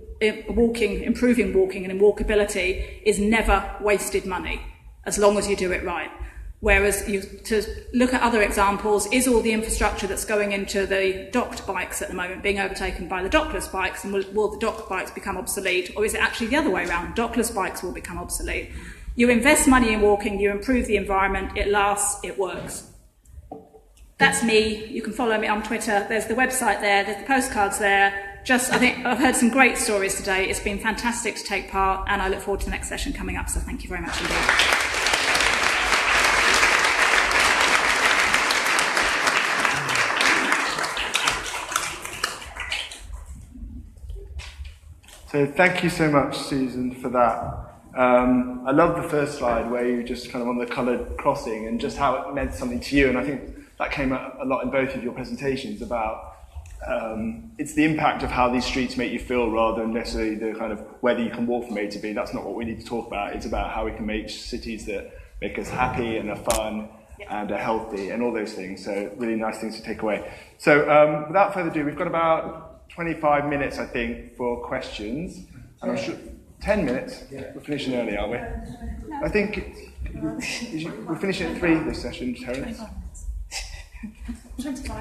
walking and in walkability is never wasted money, as long as you do it right. Whereas to look at other examples, is all the infrastructure that's going into the docked bikes at the moment being overtaken by the dockless bikes, and will the docked bikes become obsolete? Or is it actually the other way around? Dockless bikes will become obsolete. You invest money in walking, you improve the environment, it lasts, it works. That's me. You can follow me on Twitter. There's the website there, there's the postcards there. I think I've heard some great stories today. It's been fantastic to take part, and I look forward to the next session coming up. So thank you very much indeed. So thank you so much, Susan, for that. I love the first slide where you just kind of on the coloured crossing and just how it meant something to you. And I think that came up a lot in both of your presentations about it's the impact of how these streets make you feel rather than necessarily the kind of whether you can walk from A to B. That's not what we need to talk about. It's about how we can make cities that make us happy and are fun and are healthy and all those things. So really nice things to take away. So without further ado, we've got about 25 minutes, I think, for questions. And I'm sure 10 minutes. We're finishing early, are we? I think we're finishing at 3 this session, Terence.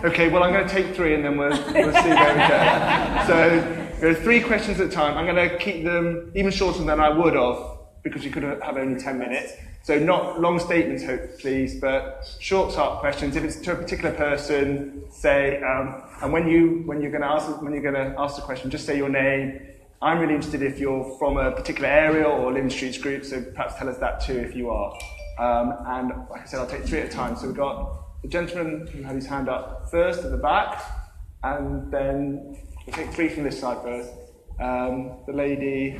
Okay, well, I'm going to take 3 and then we'll see where we go. So there are 3 questions at a time. I'm going to keep them even shorter than I would have because you could have only 10 minutes. So not long statements, please, but short, sharp questions. If it's to a particular person, say, and when you're going to ask the question, just say your name. I'm really interested if you're from a particular area or Living Streets group, so perhaps tell us that too if you are. And like I said, I'll take 3 at a time. So we've got the gentleman who had his hand up first at the back, and then we'll take 3 from this side first. The lady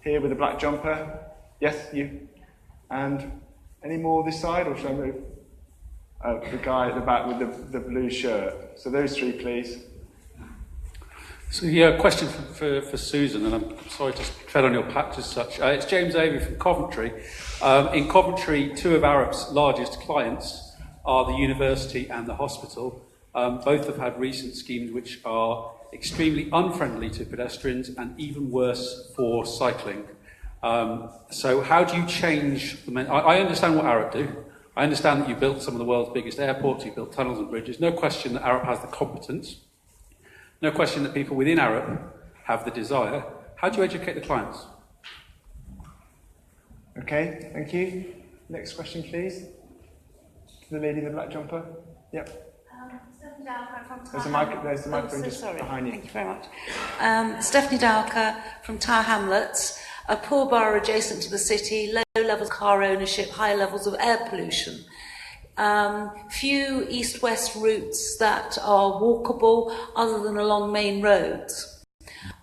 here with the black jumper. Yes, you. And any more this side, or should I move? The guy at the back with the blue shirt. So those 3, please. So yeah, question for Susan, and I'm sorry to tread on your patch as such. It's James Avery from Coventry. In Coventry, 2 of ARUP's largest clients are the university and the hospital. Both have had recent schemes which are extremely unfriendly to pedestrians and even worse for cycling. So how do you change the I understand what ARUP do. I understand that you built some of the world's biggest airports, you built tunnels and bridges. No question that ARUP has the competence. No question that people within ARUP have the desire. How do you educate the clients? Okay, thank you. Next question, please. The lady in the black jumper. Yep. Stephanie Dowker from There's the microphone just behind you. Thank you very much. Stephanie Dowker from Tower Hamlets, a poor borough adjacent to the city, low levels of car ownership, high levels of air pollution. Few east-west routes that are walkable other than along main roads.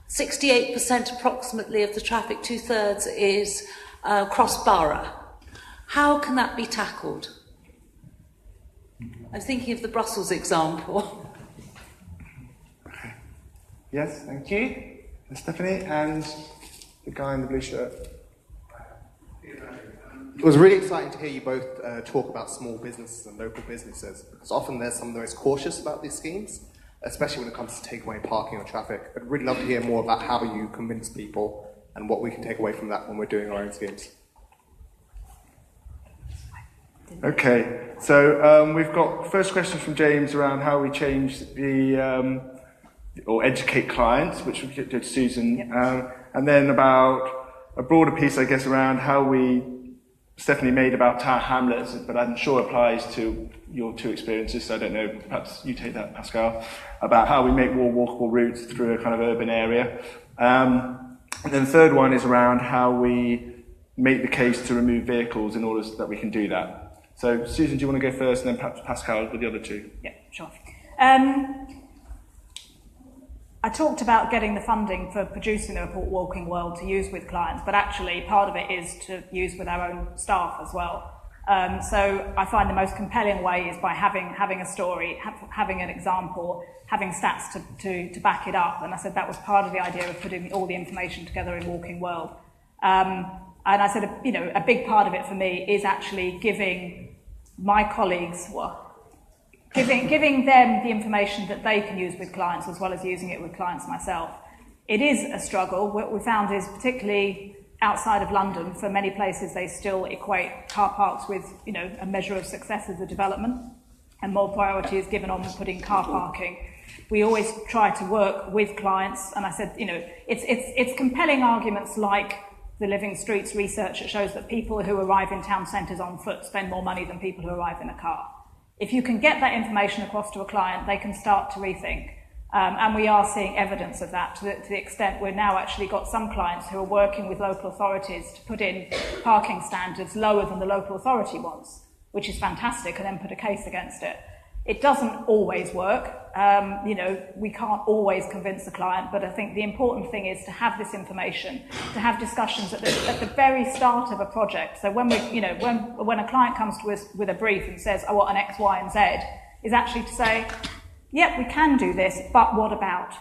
68% approximately of the traffic, 2/3, is cross-borough. How can that be tackled? I'm thinking of the Brussels example. Okay. Yes, thank you. Stephanie, and the guy in the blue shirt. It was really exciting to hear you both talk about small businesses and local businesses, because often they're some of the most cautious about these schemes, especially when it comes to takeaway parking or traffic. I'd really love to hear more about how you convince people and what we can take away from that when we're doing our own schemes. Okay, so we've got first question from James around how we change or educate clients, which we could do to Susan, yep. And then about a broader piece, I guess, around how Stephanie made about Tower Hamlets, but I'm sure applies to your 2 experiences, so I don't know, perhaps you take that, Pascal, about how we make more walkable routes through a kind of urban area. And then the third one is around how we make the case to remove vehicles in order that we can do that. So, Susan, do you want to go first, and then perhaps Pascal with the other 2? Yeah, sure. I talked about getting the funding for producing the report Walking World to use with clients, but actually part of it is to use with our own staff as well. So I find the most compelling way is by having a story, having an example, having stats to back it up. And I said that was part of the idea of putting all the information together in Walking World. And I said, a big part of it for me is actually giving my colleagues, giving them the information that they can use with clients as well as using it with clients myself. It is a struggle. What we found is particularly outside of London, for many places they still equate car parks with a measure of success as a development, and more priority is given on putting car parking. We always try to work with clients, and I said, it's compelling arguments like the Living Streets research that shows that people who arrive in town centres on foot spend more money than people who arrive in a car. If you can get that information across to a client, they can start to rethink. And we are seeing evidence of that to the extent we've now actually got some clients who are working with local authorities to put in parking standards lower than the local authority wants, which is fantastic, and then put a case against it. It doesn't always work. We can't always convince the client, but I think the important thing is to have this information, to have discussions at the very start of a project. So when a client comes to us with a brief and says, I want an X, Y, and Z, is actually to say, yep, we can do this, but what about?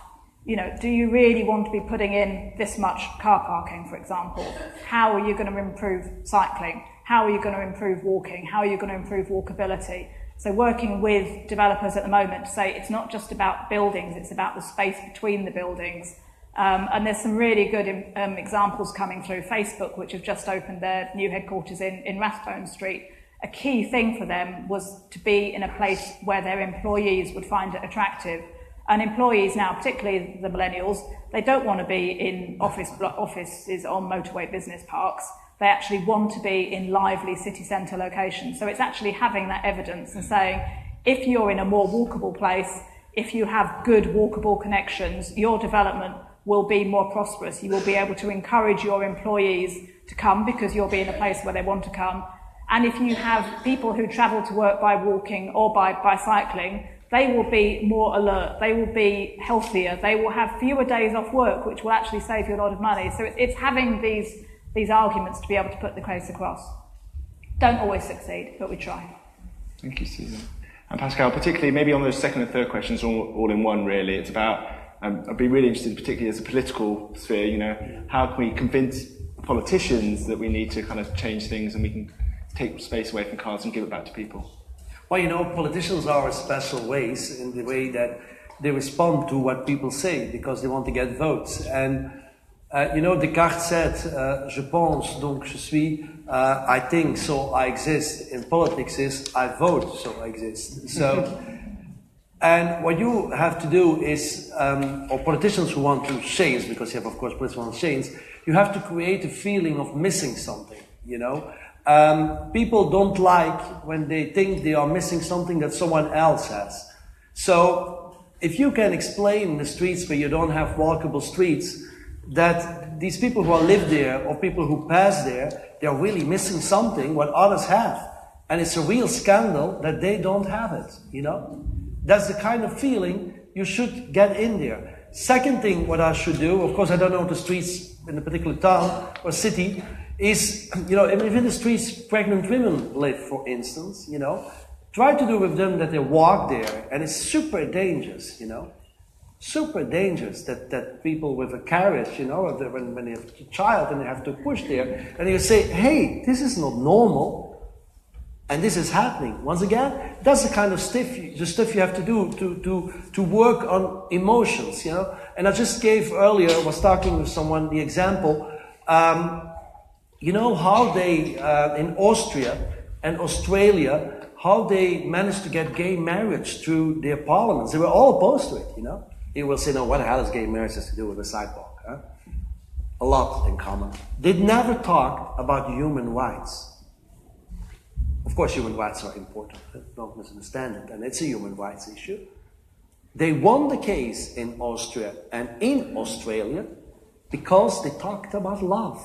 Do you really want to be putting in this much car parking, for example? How are you going to improve cycling? How are you going to improve walking? How are you going to improve walkability? So working with developers at the moment to say it's not just about buildings, it's about the space between the buildings. And there's some really good examples coming through. Facebook, which have just opened their new headquarters in Rathbone Street. A key thing for them was to be in a place where their employees would find it attractive. And employees now, particularly the millennials, they don't want to be in offices on motorway business parks. They actually want to be in lively city centre locations. So it's actually having that evidence and saying, if you're in a more walkable place, if you have good walkable connections, your development will be more prosperous. You will be able to encourage your employees to come because you'll be in a place where they want to come. And if you have people who travel to work by walking or by cycling, they will be more alert, they will be healthier, they will have fewer days off work, which will actually save you a lot of money. So it's having these arguments to be able to put the case across. Don't always succeed, but we try. Thank you, Susan. And Pascal, particularly maybe on those second and third questions, all in one really, it's about, I'd be really interested, particularly as a political sphere, you know, how can we convince politicians that we need to kind of change things and we can take space away from cars and give it back to people? Well, you know, politicians are special ways in the way that they respond to what people say because they want to get votes. And, you know, Descartes said, je pense, donc je suis, I think, so I exist. In politics is, I vote, so I exist. So, and what you have to do is, or politicians who want to change, because you have, of course, politicians who want to change, you have to create a feeling of missing something, you know. People don't like when they think they are missing something that someone else has. So if you can explain in the streets where you don't have walkable streets that these people who live there or people who pass there, they're really missing something what others have. And it's a real scandal that they don't have it, you know? That's the kind of feeling you should get in there. Second thing what I should do, of course I don't know the streets in a particular town or city, is, you know, if in the streets pregnant women live, for instance, you know, try to do with them that they walk there, and it's super dangerous, you know, super dangerous that people with a carriage, you know, when they have a child and they have to push there, and you say, hey, this is not normal, and this is happening. Once again, that's the kind of stuff you have to do to work on emotions, you know. And I just gave earlier, I was talking with someone, the example, you know how they, in Austria and Australia, how they managed to get gay marriage through their parliaments. They were all opposed to it, you know. You will say, no, what the hell has gay marriage to do with a sidewalk? Huh? A lot in common. They never talked about human rights. Of course, human rights are important. Don't misunderstand it. And it's a human rights issue. They won the case in Austria and in Australia because they talked about love.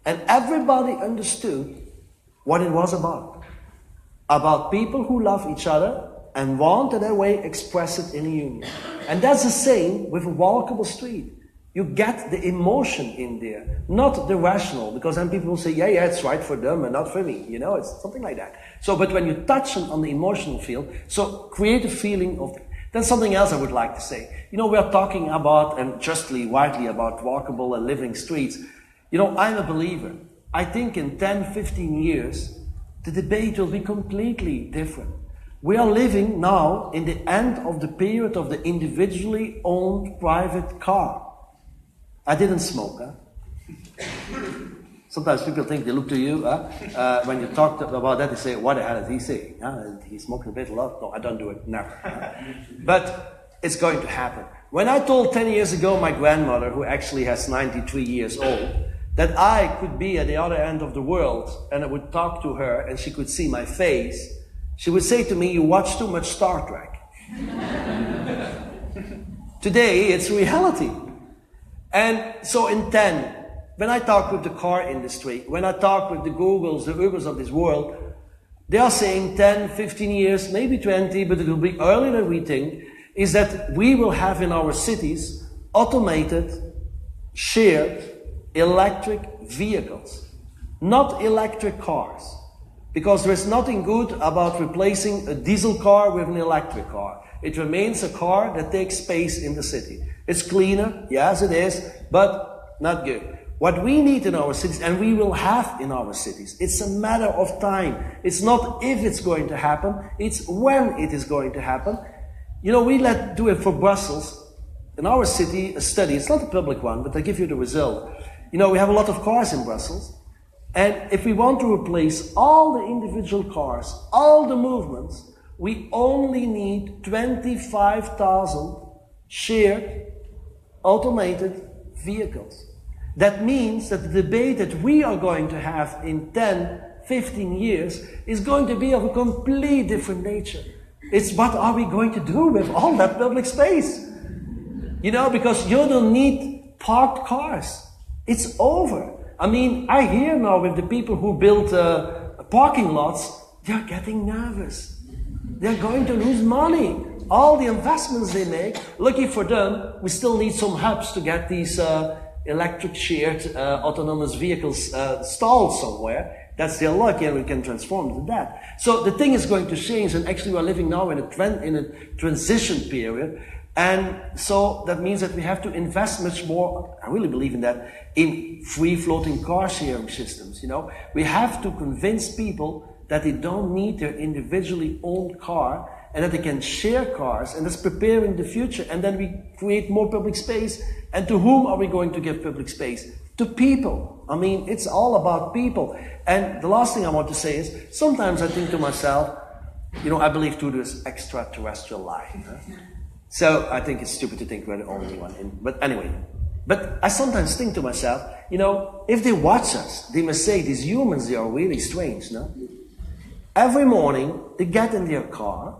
And everybody understood what it was about. About people who love each other and want in their way express it in a union. And that's the same with a walkable street. You get the emotion in there, not the rational, because then people will say, yeah, it's right for them and not for me. You know, it's something like that. So, but when you touch on the emotional field, so create a feeling of... Then something else I would like to say. You know, we are talking about, and justly, widely, about walkable and living streets. You know, I'm a believer. I think in 10, 15 years, the debate will be completely different. We are living now in the end of the period of the individually owned private car. I didn't smoke, huh? Sometimes people think they look to you, when you talk about that, they say, what the hell is he saying? He's smoking a bit a lot. No, I don't do it, never. But it's going to happen. When I told 10 years ago my grandmother, who actually has 93 years old, that I could be at the other end of the world and I would talk to her and she could see my face, she would say to me, you watch too much Star Trek. Today, it's reality. And so in 10, when I talk with the car industry, when I talk with the Googles, the Ubers of this world, they are saying 10, 15 years, maybe 20, but it will be earlier than we think, is that we will have in our cities automated, shared, electric vehicles, not electric cars. Because there is nothing good about replacing a diesel car with an electric car. It remains a car that takes space in the city. It's cleaner, yes it is, but not good. What we need in our cities, and we will have in our cities, it's a matter of time. It's not if it's going to happen, it's when it is going to happen. You know, we do it for Brussels. In our city, a study, it's not a public one, but I give you the result. You know, we have a lot of cars in Brussels. And if we want to replace all the individual cars, all the movements, we only need 25,000 shared, automated vehicles. that means that the debate that we are going to have in 10, 15 years is going to be of a complete different nature. It's what are we going to do with all that public space? You know, because you don't need parked cars. It's over. I mean, I hear now with the people who build parking lots, they're getting nervous. They're going to lose money. All the investments they make, lucky for them, we still need some hubs to get these electric shared autonomous vehicles stalled somewhere. That's their luck, and we can transform to that. So the thing is going to change, and actually we're living now in a transition period. And so that means that we have to invest much more, I really believe in that, in free-floating car sharing systems, you know. We have to convince people that they don't need their individually owned car and that they can share cars, and that's preparing the future. And then we create more public space. And to whom are we going to give public space? To people. I mean, it's all about people. And the last thing I want to say is, sometimes I think to myself, you know, I believe to this extraterrestrial life. Huh? So I think it's stupid to think we're the only one. But anyway, but I sometimes think to myself, you know, if they watch us, they must say, these humans, they are really strange, no? Every morning, they get in their car.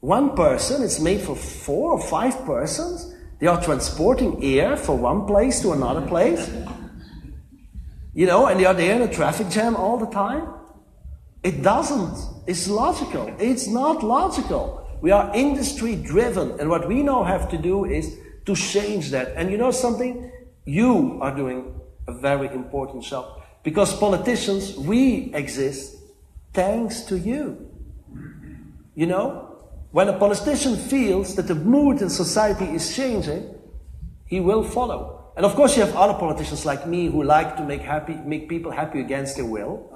One person, it's made for 4 or 5 persons. They are transporting air from one place to another place. You know, and they are there in a traffic jam all the time. It doesn't. It's logical. It's not logical. We are industry driven, and what we now have to do is to change that. And you know something? You are doing a very important job. Because politicians, we exist thanks to you. You know? When a politician feels that the mood in society is changing, he will follow. And of course you have other politicians like me who like to make people happy against their will.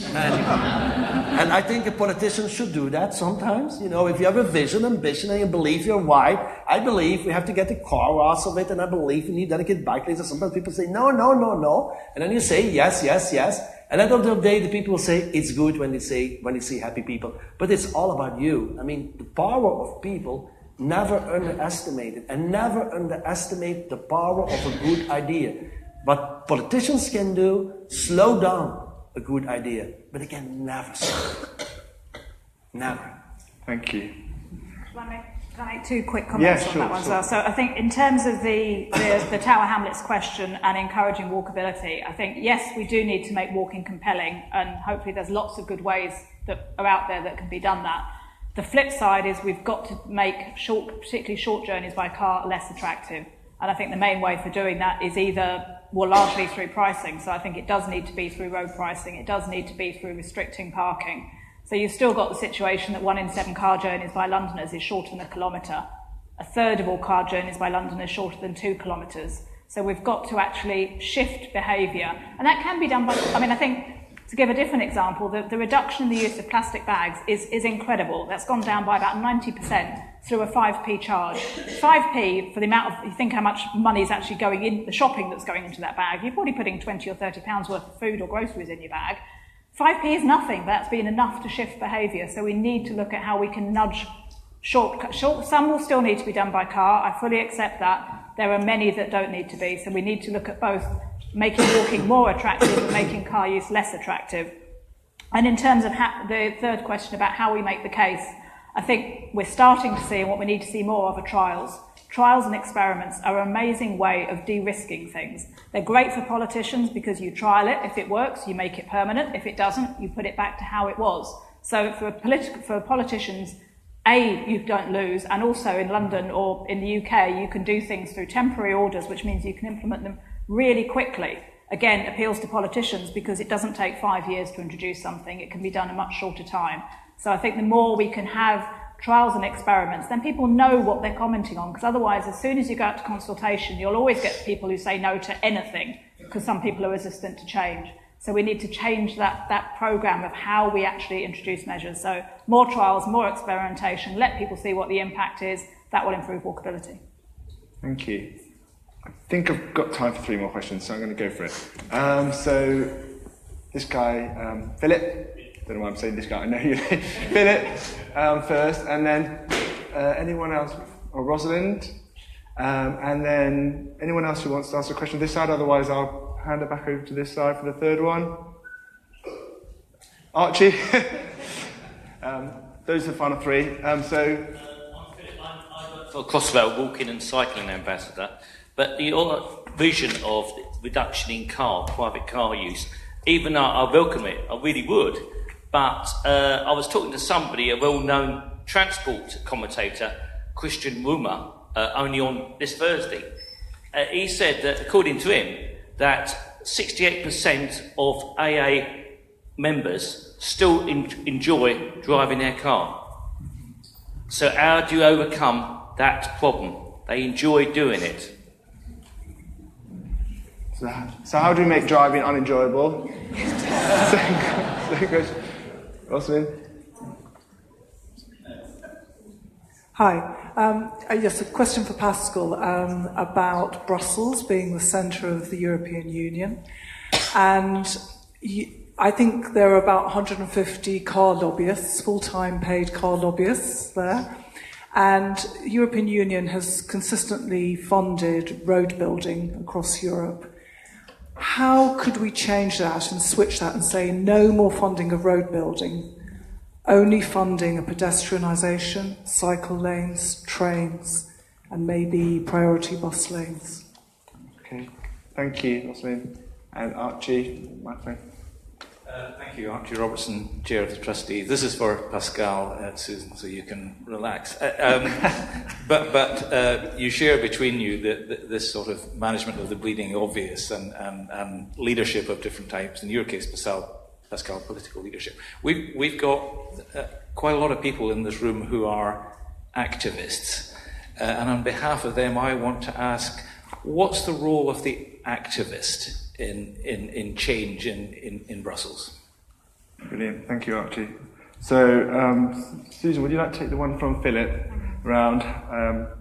And I think a politician should do that sometimes. You know, if you have a vision, ambition, and you believe you're right, I believe we have to get the car out of it, and I believe we need dedicated bike lanes. And sometimes people say, no, no, no, no. And then you say, yes, yes, yes. And at the end of the day, the people will say, it's good when they see happy people. But it's all about you. I mean, the power of people, never underestimate it, and never underestimate the power of a good idea. What politicians can do, slow down a good idea, but they can never slow it. Never. Thank you. Can I make 2 quick comments on that one as well? So I think in terms of the Tower Hamlets question and encouraging walkability, I think, yes, we do need to make walking compelling, and hopefully there's lots of good ways that are out there that can be done that. The flip side is we've got to make particularly short journeys by car less attractive. And I think the main way for doing that is largely through pricing. So I think it does need to be through road pricing. It does need to be through restricting parking. So you've still got the situation that 1 in 7 car journeys by Londoners is shorter than a kilometre. 1/3 of all car journeys by Londoners shorter than 2 kilometres. So we've got to actually shift behaviour. And that can be done by, I think, to give a different example, the reduction in the use of plastic bags is incredible. That's gone down by about 90% through a 5p charge. 5p for the amount of, you think how much money is actually going in, the shopping that's going into that bag. You're probably putting 20 or 30 pounds worth of food or groceries in your bag. 5p is nothing, but that's been enough to shift behaviour. So we need to look at how we can nudge some will still need to be done by car. I fully accept that. There are many that don't need to be. So we need to look at both making walking more attractive and making car use less attractive. And in terms of the third question about how we make the case, I think we're starting to see, and what we need to see more of, are trials. Trials and experiments are an amazing way of de-risking things. They're great for politicians because you trial it. If it works, you make it permanent. If it doesn't, you put it back to how it was. So for politicians, you don't lose, and also in London or in the UK, you can do things through temporary orders, which means you can implement them really quickly. Again, appeals to politicians because it doesn't take 5 years to introduce something. It can be done in a much shorter time. So I think the more we can have trials and experiments, then people know what they're commenting on, because otherwise, as soon as you go out to consultation, you'll always get people who say no to anything, because some people are resistant to change. So we need to change that program of how we actually introduce measures. So more trials, more experimentation, let people see what the impact is. That will improve walkability. Thank you. I think I've got time for 3 more questions, so I'm going to go for it. So this guy, Philip, don't know why I'm saying this guy, I know you. Philip first, and then anyone else? Or Rosalind? And then anyone else who wants to ask a question this side, otherwise I'll hand it back over to this side for the third one. Archie. Those are the final three. For Crossrail walking and cycling ambassador, but your vision of reduction in private car use, even though I welcome it, I really would, but I was talking to somebody, a well-known transport commentator, Christian Rumer, only on this Thursday. He said that, according to him, that 68% of AA members still enjoy driving their car. So how do you overcome that problem? They enjoy doing it. So how do we make driving unenjoyable? Second question. Rosalind? Hi. Yes, a question for Pascal about Brussels being the centre of the European Union. And I think there are about 150 car lobbyists, full-time paid car lobbyists there. And the European Union has consistently funded road building across Europe. How could we change that and switch that and say no more funding of road building, only funding of pedestrianisation, cycle lanes, trains, and maybe priority bus lanes? Okay, thank you, Rosalind. And Archie, my friend. Thank you, Archie Robertson, Chair of the Trustee. This is for Pascal, Susan, so you can relax. But you share between you this sort of management of the bleeding obvious and leadership of different types. In your case, Pascal, political leadership. We've got quite a lot of people in this room who are activists. And on behalf of them, I want to ask, what's the role of the activist in change in Brussels? Brilliant, thank you, Archie. So, Susan, would you like to take the one from Philip around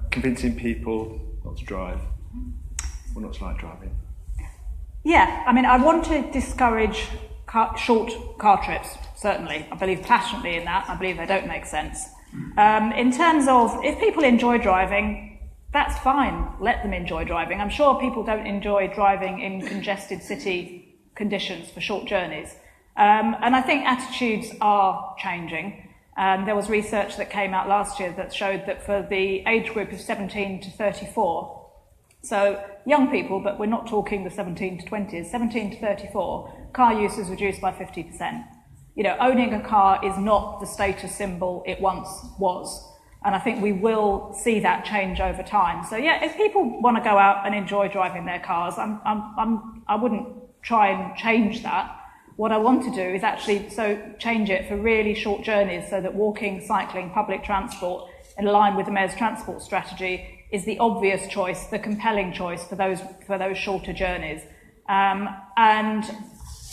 convincing people not to drive, or not to like driving? Yeah, I mean, I want to discourage short car trips, certainly. I believe passionately in that. I believe they don't make sense. In terms of, if people enjoy driving, that's fine. Let them enjoy driving. I'm sure people don't enjoy driving in congested city conditions for short journeys. And I think attitudes are changing. There was research that came out last year that showed that for the age group of 17 to 34, so young people, but we're not talking the 17 to 20s, 17 to 34, car use is reduced by 50%. You know, owning a car is not the status symbol it once was. And I think we will see that change over time. So yeah, if people want to go out and enjoy driving their cars, I wouldn't try and change that. What I want to do is actually change it for really short journeys so that walking, cycling, public transport, in line with the Mayor's transport strategy, is the obvious choice, the compelling choice for those shorter journeys. And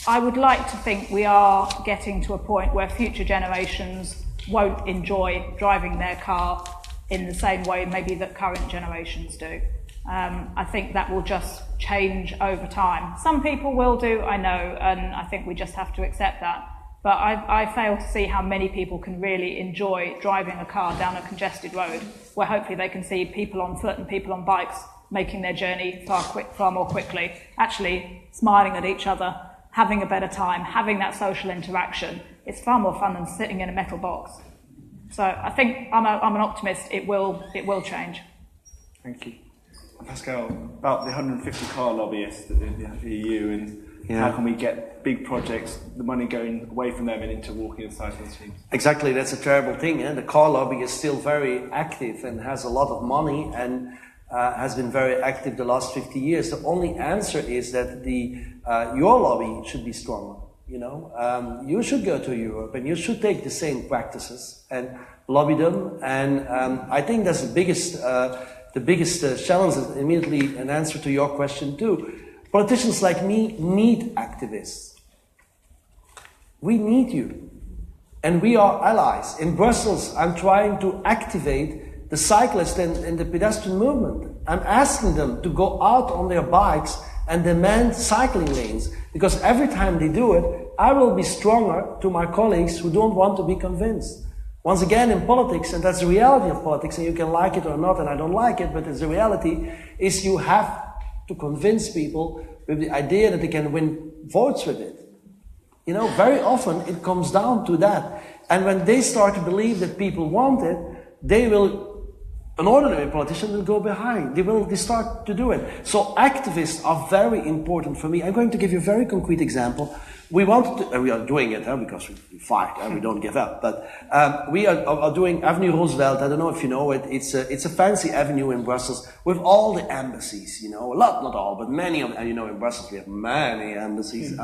I would like to think we are getting to a point where future generations won't enjoy driving their car in the same way maybe that current generations do. I think that will just change over time. Some people will do, I know, and I think we just have to accept that. But I fail to see how many people can really enjoy driving a car down a congested road where hopefully they can see people on foot and people on bikes making their journey far more quickly, actually smiling at each other, having a better time, having that social interaction. It's far more fun than sitting in a metal box. So I think I'm an optimist. It will change. Thank you. Pascal, about the 150 car lobbyists at the EU and how can we get big projects, the money going away from them and into walking and cycling schemes? Exactly, that's a terrible thing. The car lobby is still very active and has a lot of money and has been very active the last 50 years. The only answer is that your lobby should be stronger. You know, you should go to Europe and you should take the same practices and lobby them. And I think that's the biggest challenge. Is immediately an answer to your question too. Politicians like me need activists. We need you, and we are allies. In Brussels, I'm trying to activate the cyclists and the pedestrian movement. I'm asking them to go out on their bikes and demand cycling lanes, because every time they do it, I will be stronger to my colleagues who don't want to be convinced. Once again, in politics, and that's the reality of politics, and you can like it or not, and I don't like it, but it's the reality, is you have to convince people with the idea that they can win votes with it. You know, very often it comes down to that. And when they start to believe that people want it, they will, an ordinary politician will go behind. They start to do it. So activists are very important for me. I'm going to give you a very concrete example. We wanted to, we are doing it because we fight, we don't give up. But we are doing Avenue Roosevelt. I don't know if you know it. It's a fancy avenue in Brussels with all the embassies. You know, a lot, not all, but many of. And you know, in Brussels we have many embassies.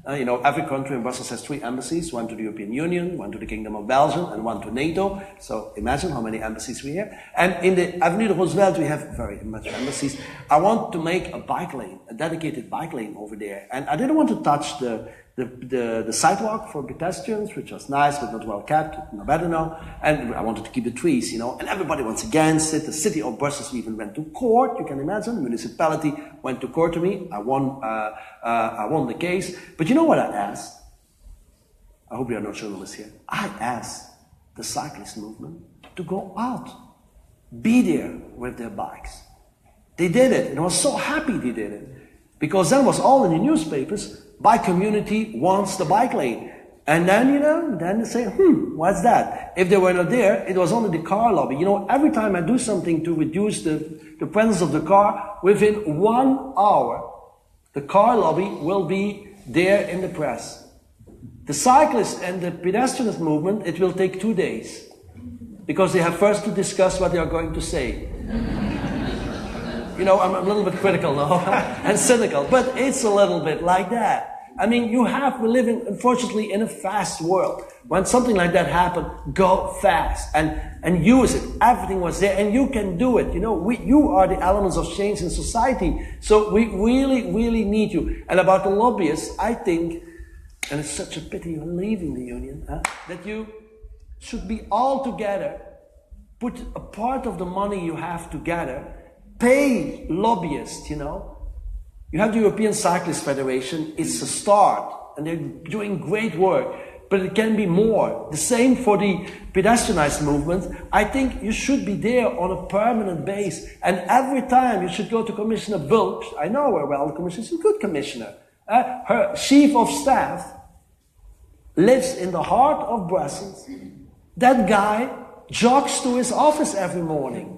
You know, every country in Brussels has 3 embassies: one to the European Union, one to the Kingdom of Belgium, and one to NATO. So imagine how many embassies we have. And in the Avenue de Roosevelt, we have very much embassies. I want to make a bike lane, a dedicated bike lane over there. And I didn't want to touch the sidewalk for pedestrians, which was nice but not well kept, no better now. And I wanted to keep the trees, you know. And everybody was against it. The city of Brussels even went to court. You can imagine. The municipality went to court to me. I won the case. But you know what I asked? I hope you are not journalists here. I asked the cyclist movement to go out, be there with their bikes. They did it, and I was so happy they did it, because then it was all in the newspapers. Bike community wants the bike lane. And then, you know, then they say, what's that? If they were not there, it was only the car lobby. You know, every time I do something to reduce the presence of the car, within 1 hour, the car lobby will be there in the press. The cyclists and the pedestrians movement, it will take 2 days. Because they have first to discuss what they are going to say. You know, I'm a little bit critical now and cynical, but it's a little bit like that. I mean, we're living, unfortunately, in a fast world. When something like that happened, go fast and use it. Everything was there, and you can do it. You know, you are the elements of change in society. So we really, really need you. And about the lobbyists, I think, and it's such a pity you're leaving the union, that you should be all together, put a part of the money you have together, pay lobbyists, you know. You have the European Cyclist Federation, it's a start, and they're doing great work, but it can be more. The same for the pedestrianized movement. I think you should be there on a permanent base, and every time you should go to Commissioner Bulc. I know her well, the commissioner is a good commissioner. Her chief of staff lives in the heart of Brussels. That guy jogs to his office every morning.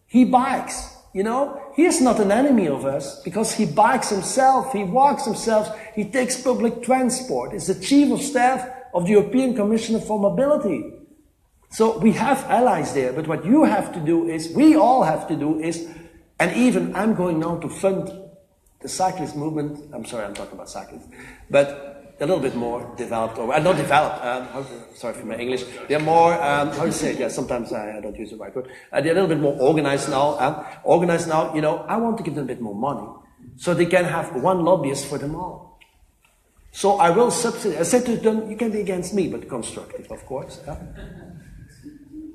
He bikes. You know, he is not an enemy of us because he bikes himself, he walks himself, he takes public transport. He's the chief of staff of the European Commissioner for Mobility. So we have allies there, but what you have to do is, we all have to do is, and even I'm going now to fund the cyclist movement. I'm sorry, I'm talking about cyclists, but a little bit more developed, or not developed, sorry for my English, they're more, how to say it, yeah, sometimes I don't use the right word, they're a little bit more organized now, you know. I want to give them a bit more money, so they can have one lobbyist for them all. So I will subsidize, I said to them, you can be against me, but constructive, of course,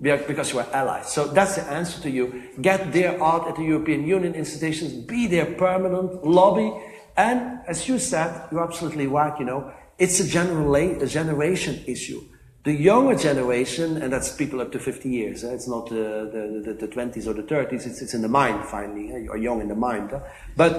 because you are allies. So that's the answer to you. Get there out at the European Union institutions, be their permanent lobby. And as you said, you're absolutely right, you know, it's a generation issue. The younger generation, and that's people up to 50 years, it's not the 20s or the 30s, it's in the mind finally, you're young in the mind. But,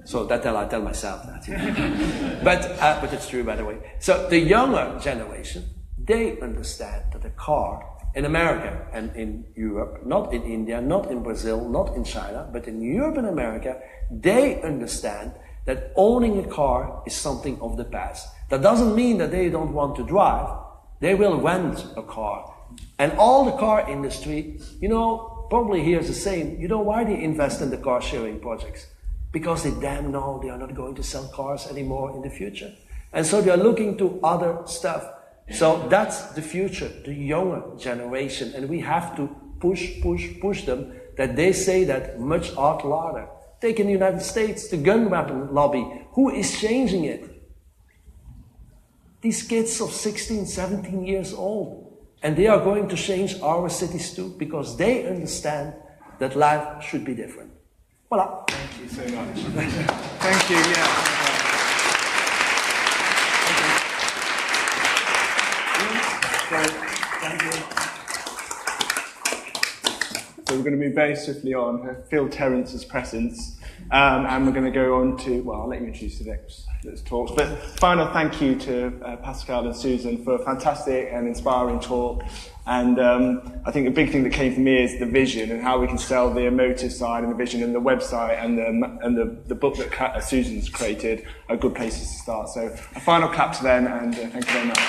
so that I tell myself that. You know. But it's true, by the way. So the younger generation, they understand that a car in America and in Europe, not in India, not in Brazil, not in China, but in Europe and America, they understand that owning a car is something of the past. That doesn't mean that they don't want to drive. They will rent a car. And all the car industry, you know, probably here is the same. You know why they invest in the car sharing projects? Because they damn know they are not going to sell cars anymore in the future. And so they are looking to other stuff. So that's the future, the younger generation. And we have to push them, that they say that much out louder. Take in the United States, the gun weapon lobby. Who is changing it? These kids of 16, 17 years old. And they are going to change our cities too, because they understand that life should be different. Voilà. Thank you so much. Thank you, yeah. Thank you. we're going to move very swiftly on. Feel Terence's presence. And we're going to go on to, well, I'll let you introduce the next talks. But final thank you to Pascal and Susan for a fantastic and inspiring talk. And I think the big thing that came for me is the vision and how we can sell the emotive side and the vision and the website and the book that Susan's created are good places to start. So a final clap to them, and thank you very much.